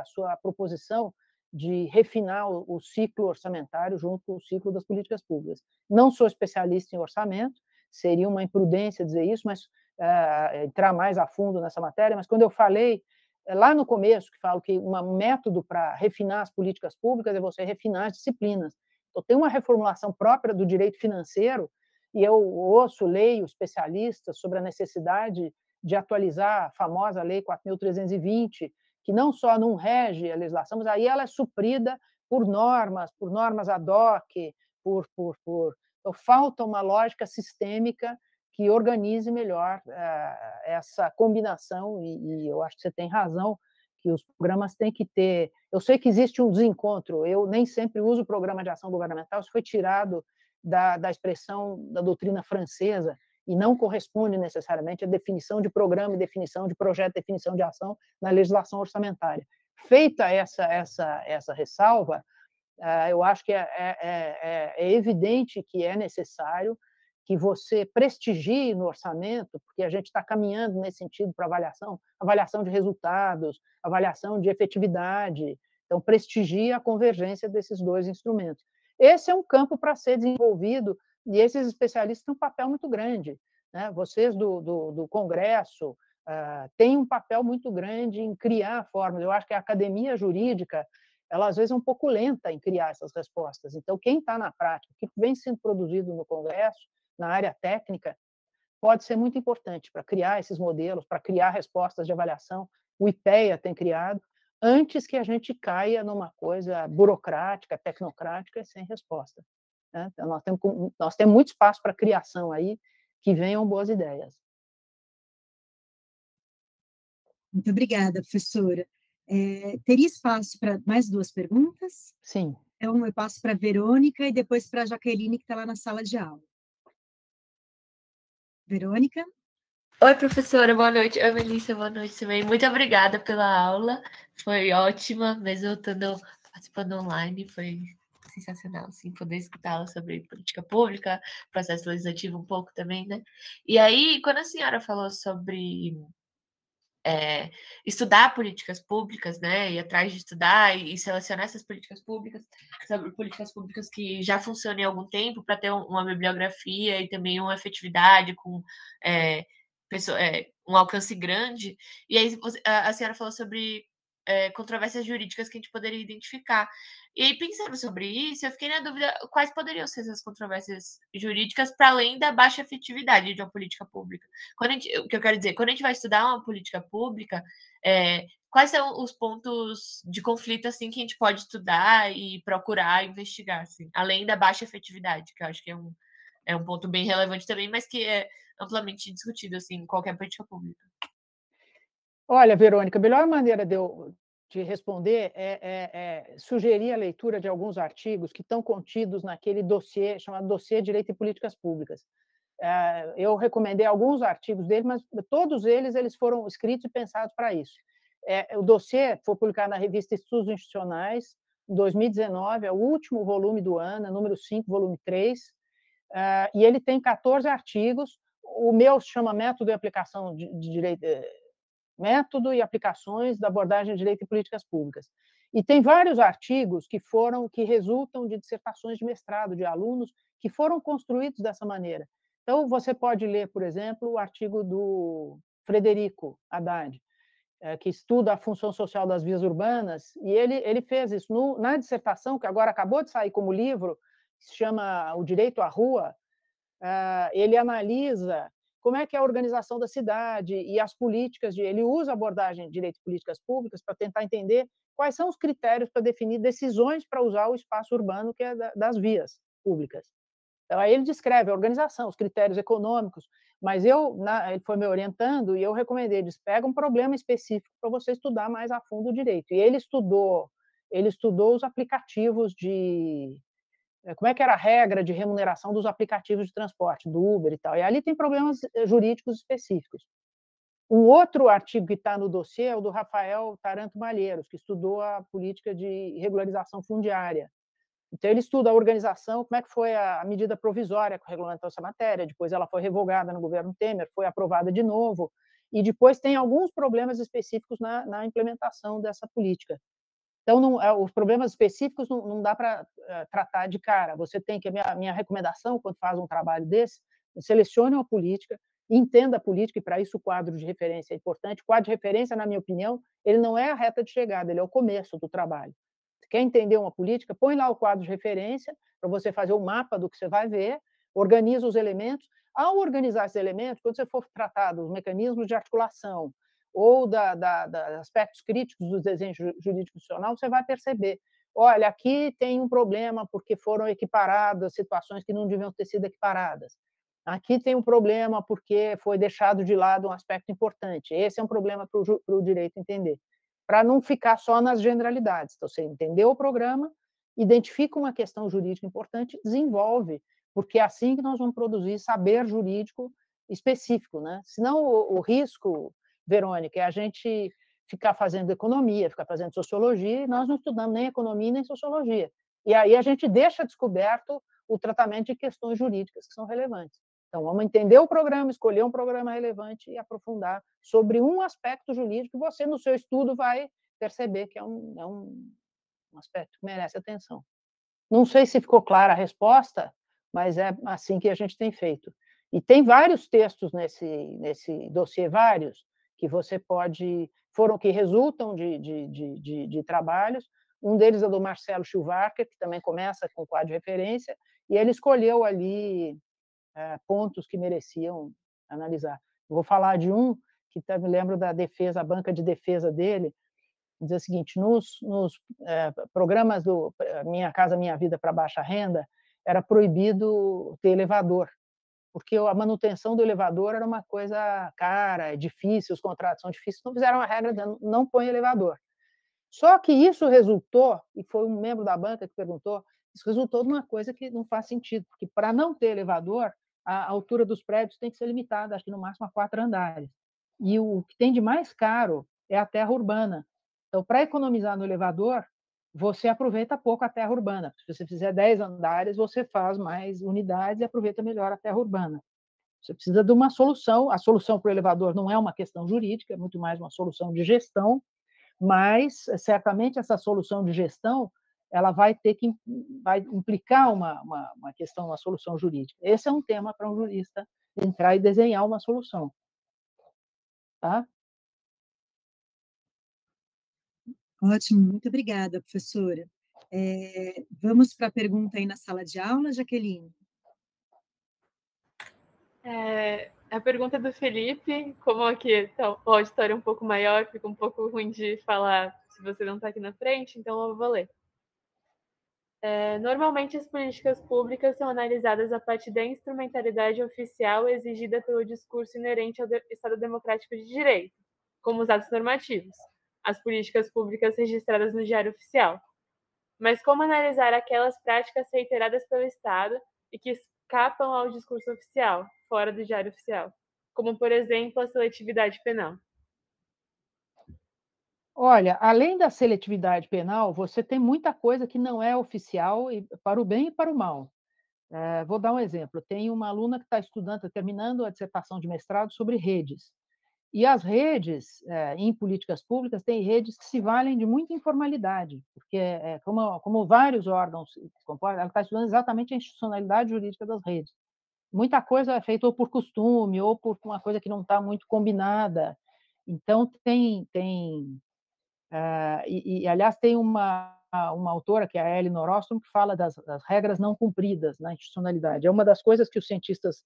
sua proposição de refinar o ciclo orçamentário junto com o ciclo das políticas públicas. Não sou especialista em orçamento, seria uma imprudência dizer isso, mas entrar mais a fundo nessa matéria, mas quando eu falei lá no começo, que falo que um método para refinar as políticas públicas é você refinar as disciplinas. Então, tem uma reformulação própria do direito financeiro, e eu ouço, leio especialistas sobre a necessidade de atualizar a famosa Lei 4.320, que não só não rege a legislação, mas aí ela é suprida por normas ad hoc, então, falta uma lógica sistêmica que organize melhor essa combinação, e eu acho que você tem razão, que os programas têm que ter... Eu sei que existe um desencontro, eu nem sempre uso o programa de ação governamental, isso foi tirado da expressão da doutrina francesa, e não corresponde necessariamente à definição de programa, definição de projeto, definição de ação na legislação orçamentária. Feita essa ressalva, eu acho que é evidente que é necessário que você prestigie no orçamento, porque a gente está caminhando nesse sentido para avaliação de resultados, avaliação de efetividade, então prestigie a convergência desses dois instrumentos. Esse é um campo para ser desenvolvido, e esses especialistas têm um papel muito grande, né? Vocês do Congresso têm um papel muito grande em criar formas. Eu acho que a academia jurídica, ela às vezes é um pouco lenta em criar essas respostas. Então, quem está na prática, o que vem sendo produzido no Congresso, na área técnica, pode ser muito importante para criar esses modelos, para criar respostas de avaliação. O IPEA tem criado, antes que a gente caia numa coisa burocrática, tecnocrática, sem resposta. Né? Então, nós temos muito espaço para criação aí, que venham boas ideias. Muito obrigada, professora. Teria espaço para mais duas perguntas? Sim. Então, eu passo para a Verônica e depois para a Jaqueline, que está lá na sala de aula. Verônica? Oi, professora, boa noite. Oi, Melissa, boa noite também. Muito obrigada pela aula, foi ótima, mesmo eu estando participando online, foi sensacional, assim, poder escutá-la sobre política pública, processo legislativo um pouco também, né? E aí, quando a senhora falou sobre estudar políticas públicas, né, ir atrás de estudar e selecionar essas políticas públicas, sobre políticas públicas que já funcionam há algum tempo, para ter uma bibliografia e também uma efetividade com um alcance grande. E aí a senhora falou sobre controvérsias jurídicas que a gente poderia identificar. E aí, pensando sobre isso, eu fiquei na dúvida quais poderiam ser essas controvérsias jurídicas para além da baixa efetividade de uma política pública. O que eu quero dizer, quando a gente vai estudar uma política pública, quais são os pontos de conflito assim que a gente pode estudar e procurar investigar, assim, além da baixa efetividade, que eu acho que é um ponto bem relevante também, mas que é amplamente discutido assim, em qualquer política pública. Olha, Verônica, a melhor maneira de responder é sugerir a leitura de alguns artigos que estão contidos naquele dossiê chamado Dossiê Direito e Políticas Públicas. Eu recomendei alguns artigos dele, mas todos eles foram escritos e pensados para isso. O dossiê foi publicado na revista Estudos Institucionais, em 2019, é o último volume do ano, número 5, volume 3, e ele tem 14 artigos. O meu se chama Método e Aplicação de Direito... Método e aplicações da abordagem de direito e políticas públicas. E tem vários artigos que resultam de dissertações de mestrado de alunos que foram construídos dessa maneira. Então, você pode ler, por exemplo, o artigo do Frederico Haddad, que estuda a função social das vias urbanas, e ele fez isso na dissertação, que agora acabou de sair como livro, que se chama O Direito à Rua. Ele analisa como é que é a organização da cidade e as políticas, ele usa a abordagem de direito e políticas públicas para tentar entender quais são os critérios para definir decisões para usar o espaço urbano, que é das vias públicas. Então, aí ele descreve a organização, os critérios econômicos, mas ele foi me orientando e eu recomendei, eles pegam um problema específico para você estudar mais a fundo o direito. E ele estudou os aplicativos de... Como é que era a regra de remuneração dos aplicativos de transporte, do Uber e tal. E ali tem problemas jurídicos específicos. Um outro artigo que está no dossiê é o do Rafael Taranto Malheiros, que estudou a política de regularização fundiária. Então, ele estuda a organização, como é que foi a medida provisória que regulamentou essa matéria, depois ela foi revogada no governo Temer, foi aprovada de novo, e depois tem alguns problemas específicos na implementação dessa política. Então, os problemas específicos não dá para tratar de cara. Você tem que, a minha recomendação, quando faz um trabalho desse, selecione uma política, entenda a política, e para isso o quadro de referência é importante. O quadro de referência, na minha opinião, ele não é a reta de chegada, ele é o começo do trabalho. Você quer entender uma política? Põe lá o quadro de referência, para você fazer o mapa do que você vai ver, organiza os elementos. Ao organizar esses elementos, quando você for tratar dos mecanismos de articulação, ou aspectos críticos do desenho jurídico institucional, você vai perceber, olha, aqui tem um problema porque foram equiparadas situações que não deviam ter sido equiparadas. Aqui tem um problema porque foi deixado de lado um aspecto importante. Esse é um problema para o direito entender. Para não ficar só nas generalidades. Então, você entendeu o programa, identifica uma questão jurídica importante, desenvolve, porque é assim que nós vamos produzir saber jurídico específico, né? Senão o risco, Verônica, é a gente ficar fazendo economia, ficar fazendo sociologia, e nós não estudamos nem economia nem sociologia. E aí a gente deixa descoberto o tratamento de questões jurídicas que são relevantes. Então, vamos entender o programa, escolher um programa relevante e aprofundar sobre um aspecto jurídico que você, no seu estudo, vai perceber que é um aspecto que merece atenção. Não sei se ficou clara a resposta, mas é assim que a gente tem feito. E tem vários textos nesse dossiê, vários, que você que resultam de trabalhos. Um deles é do Marcelo Schilvarker, que também começa com quadro de referência, e ele escolheu ali pontos que mereciam analisar. Eu vou falar de um que me lembro da defesa, a banca de defesa dele, diz o seguinte: nos programas do Minha Casa Minha Vida para baixa renda, era proibido ter elevador, porque a manutenção do elevador era uma coisa cara, difícil, os contratos são difíceis, então fizeram uma regra dizendo não põe elevador. Só que isso resultou, e foi um membro da banca que perguntou, isso resultou de uma coisa que não faz sentido, porque para não ter elevador, a altura dos prédios tem que ser limitada, acho que no máximo a 4 andares. E o que tem de mais caro é a terra urbana. Então, para economizar no elevador, você aproveita pouco a terra urbana. Se você fizer 10 andares, você faz mais unidades e aproveita melhor a terra urbana. Você precisa de uma solução. A solução para o elevador não é uma questão jurídica, é muito mais uma solução de gestão, mas certamente essa solução de gestão ela vai implicar uma questão, uma solução jurídica. Esse é um tema para um jurista entrar e desenhar uma solução. Tá? Ótimo, muito obrigada, professora. Vamos para a pergunta aí na sala de aula, Jaqueline? A pergunta do Felipe, como aqui o auditório é um pouco maior, fica um pouco ruim de falar se você não está aqui na frente, então eu vou ler. Normalmente, as políticas públicas são analisadas a partir da instrumentalidade oficial exigida pelo discurso inerente ao Estado Democrático de Direito, como os atos normativos, as políticas públicas registradas no Diário Oficial. Mas como analisar aquelas práticas reiteradas pelo Estado e que escapam ao discurso oficial, fora do Diário Oficial, como, por exemplo, a seletividade penal? Olha, além da seletividade penal, você tem muita coisa que não é oficial, para o bem e para o mal. Vou dar um exemplo. Tem uma aluna que está estudando, está terminando a dissertação de mestrado sobre redes. E as redes, em políticas públicas, tem redes que se valem de muita informalidade, porque, como vários órgãos se comportam, ela está estudando exatamente a institucionalidade jurídica das redes. Muita coisa é feita ou por costume, ou por uma coisa que não está muito combinada. Então, aliás, tem uma autora, que é a Elinor Ostrom, que fala das regras não cumpridas na institucionalidade. É uma das coisas que os cientistas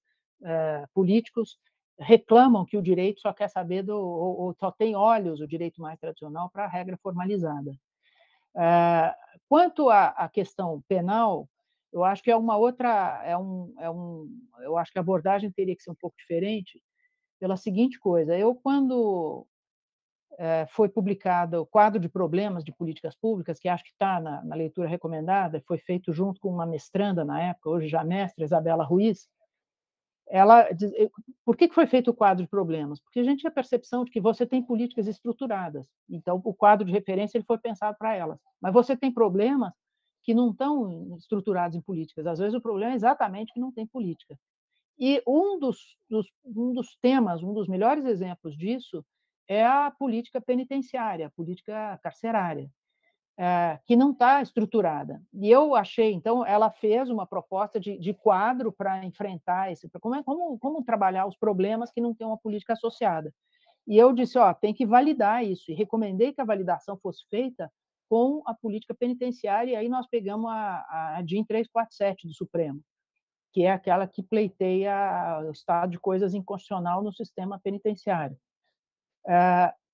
políticos reclamam, que o direito só quer saber ou só tem olhos, o direito mais tradicional, para a regra formalizada. Quanto à questão penal, eu acho que é uma outra, eu acho que a abordagem teria que ser um pouco diferente, pela seguinte coisa: quando foi publicado o quadro de problemas de políticas públicas, que acho que está na leitura recomendada, foi feito junto com uma mestranda na época, hoje já mestra, Isabela Ruiz. Por que foi feito o quadro de problemas? Porque a gente tinha a percepção de que você tem políticas estruturadas, então o quadro de referência ele foi pensado para elas, mas você tem problemas que não estão estruturados em políticas, às vezes o problema é exatamente que não tem política. E um dos temas, um dos melhores exemplos disso é a política penitenciária, a política carcerária, que não está estruturada. E eu achei, então, ela fez uma proposta de quadro para enfrentar como trabalhar os problemas que não tem uma política associada. E eu disse, tem que validar isso, e recomendei que a validação fosse feita com a política penitenciária, e aí nós pegamos a DIN 347 do Supremo, que é aquela que pleiteia o estado de coisas inconstitucional no sistema penitenciário.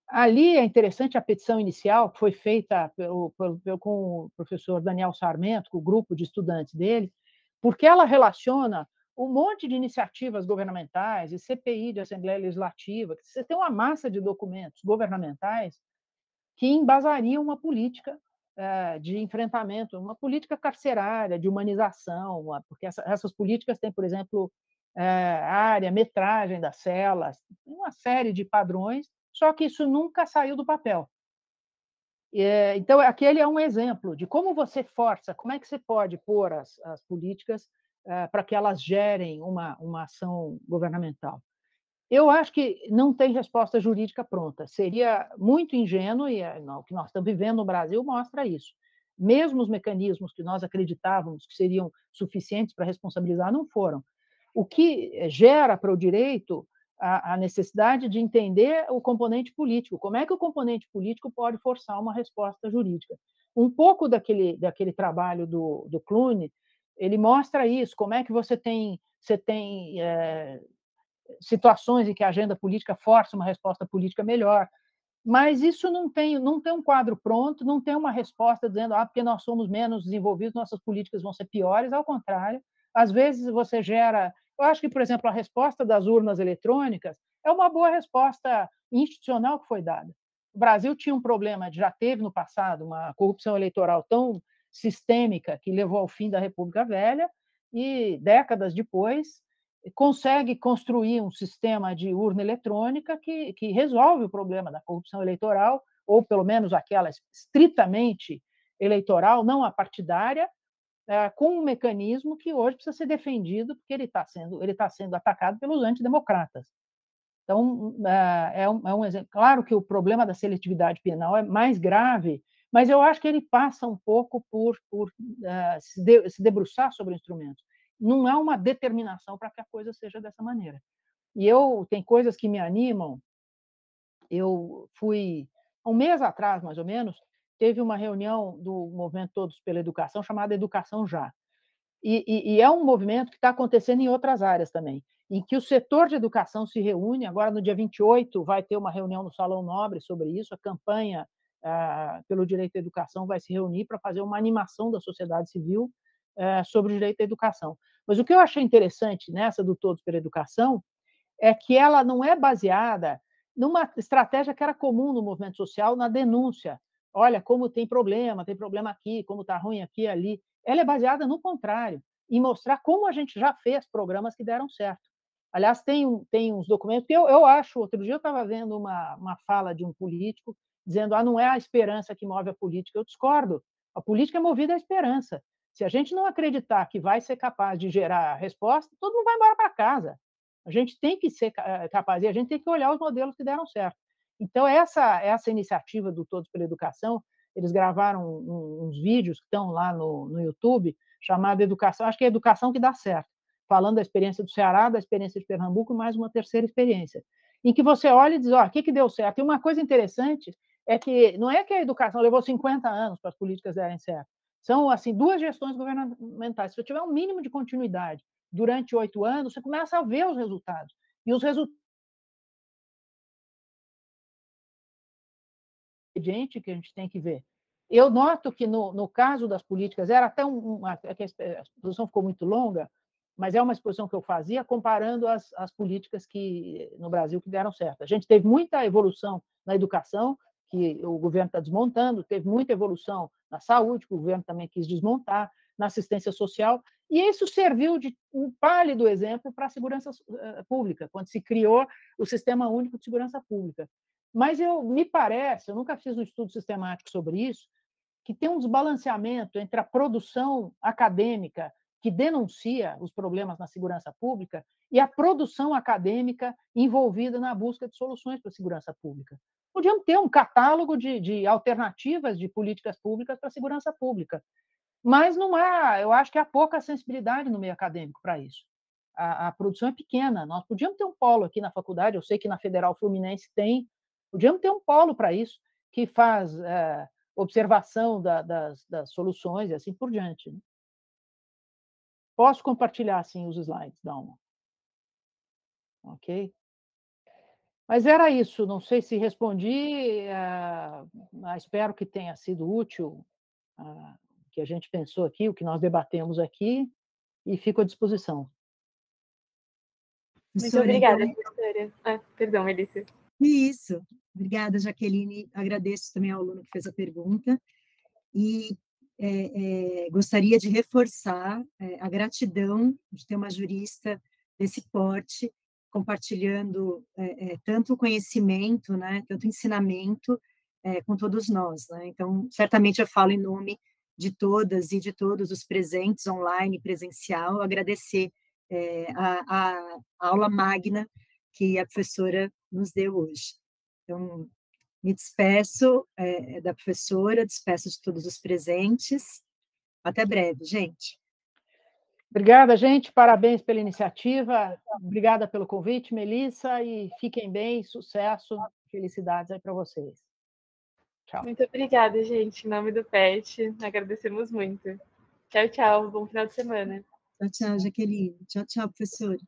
Ali é interessante a petição inicial, que foi feita com o professor Daniel Sarmento, com o grupo de estudantes dele, porque ela relaciona um monte de iniciativas governamentais e CPI de Assembleia Legislativa, que você tem uma massa de documentos governamentais que embasariam uma política de enfrentamento, uma política carcerária, de humanização, porque essas políticas têm, por exemplo, área, metragem das celas, uma série de padrões, só que isso nunca saiu do papel. Então, aquele é um exemplo de como você força, como é que você pode pôr as políticas para que elas gerem uma ação governamental. Eu acho que não tem resposta jurídica pronta. Seria muito ingênuo, e o que nós estamos vivendo no Brasil mostra isso. Mesmo os mecanismos que nós acreditávamos que seriam suficientes para responsabilizar não foram. O que gera para o direito a necessidade de entender o componente político. Como é que o componente político pode forçar uma resposta jurídica? Um pouco daquele trabalho do Clune, ele mostra isso, como é que você tem situações em que a agenda política força uma resposta política melhor, mas isso não tem um quadro pronto, não tem uma resposta dizendo porque nós somos menos desenvolvidos, nossas políticas vão ser piores, ao contrário, às vezes você gera... Eu acho que, por exemplo, a resposta das urnas eletrônicas é uma boa resposta institucional que foi dada. O Brasil tinha um problema, já teve no passado uma corrupção eleitoral tão sistêmica que levou ao fim da República Velha, e décadas depois consegue construir um sistema de urna eletrônica que resolve o problema da corrupção eleitoral, ou pelo menos aquela estritamente eleitoral, não a partidária, com um mecanismo que hoje precisa ser defendido, porque ele está sendo atacado pelos antidemocratas. Então, é um exemplo. Claro que o problema da seletividade penal é mais grave, mas eu acho que ele passa um pouco por se debruçar sobre instrumentos. Não é uma determinação para que a coisa seja dessa maneira. E tem coisas que me animam. Eu fui, há um mês atrás, mais ou menos, teve uma reunião do Movimento Todos pela Educação, chamada Educação Já. E é um movimento que está acontecendo em outras áreas também, em que o setor de educação se reúne. Agora, no dia 28, vai ter uma reunião no Salão Nobre sobre isso. A campanha pelo direito à educação vai se reunir para fazer uma animação da sociedade civil sobre o direito à educação. Mas o que eu achei interessante nessa do Todos pela Educação é que ela não é baseada numa estratégia que era comum no movimento social, na denúncia. Olha, como tem problema aqui, como está ruim aqui e ali. Ela é baseada no contrário, em mostrar como a gente já fez programas que deram certo. Aliás, tem uns documentos que eu acho... Outro dia eu estava vendo uma fala de um político dizendo não é a esperança que move a política. Eu discordo. A política é movida à esperança. Se a gente não acreditar que vai ser capaz de gerar a resposta, todo mundo vai embora para casa. A gente tem que ser capaz, e a gente tem que olhar os modelos que deram certo. Então, essa iniciativa do Todos pela Educação, eles gravaram uns vídeos que estão lá no YouTube, chamado Educação, acho que é Educação que dá certo, falando da experiência do Ceará, da experiência de Pernambuco, e mais uma terceira experiência, em que você olha e diz, o que deu certo? E uma coisa interessante é que não é que a educação levou 50 anos para as políticas darem certo, são, assim, 2 gestões governamentais. Se você tiver um mínimo de continuidade durante 8 anos, você começa a ver os resultados. E os resultados que a gente tem que ver. Eu noto que, no caso das políticas, era até a exposição ficou muito longa, mas é uma exposição que eu fazia comparando as políticas no Brasil que deram certo. A gente teve muita evolução na educação, que o governo está desmontando, teve muita evolução na saúde, que o governo também quis desmontar, na assistência social, e isso serviu de um pálido exemplo para a segurança pública, quando se criou o Sistema Único de Segurança Pública. Mas me parece, eu nunca fiz um estudo sistemático sobre isso, que tem um desbalanceamento entre a produção acadêmica que denuncia os problemas na segurança pública e a produção acadêmica envolvida na busca de soluções para a segurança pública. Podíamos ter um catálogo de alternativas de políticas públicas para a segurança pública, mas não há, eu acho que há pouca sensibilidade no meio acadêmico para isso. A produção é pequena. Nós podíamos ter um polo aqui na faculdade, eu sei que na Federal Fluminense tem, podíamos ter um polo para isso, que faz observação das soluções e assim por diante. Posso compartilhar, sim, os slides, Dalma. Ok? Mas era isso, não sei se respondi, espero que tenha sido útil o que a gente pensou aqui, o que nós debatemos aqui, e fico à disposição. Muito obrigada, professora. Perdão, Melissa. Isso. Obrigada, Jaqueline. Agradeço também ao aluno que fez a pergunta. E gostaria de reforçar a gratidão de ter uma jurista desse porte, compartilhando tanto conhecimento, né, tanto ensinamento com todos nós, né? Então, certamente eu falo em nome de todas e de todos os presentes, online e presencial, agradecer a aula magna que a professora nos deu hoje. Então, me despeço da professora, despeço de todos os presentes. Até breve, gente. Obrigada, gente. Parabéns pela iniciativa. Obrigada pelo convite, Melissa, e fiquem bem, sucesso, felicidades aí para vocês. Tchau. Muito obrigada, gente. Em nome do PET, agradecemos muito. Tchau, tchau. Bom final de semana. Tchau, tchau, Jaqueline. Tchau, tchau, professora.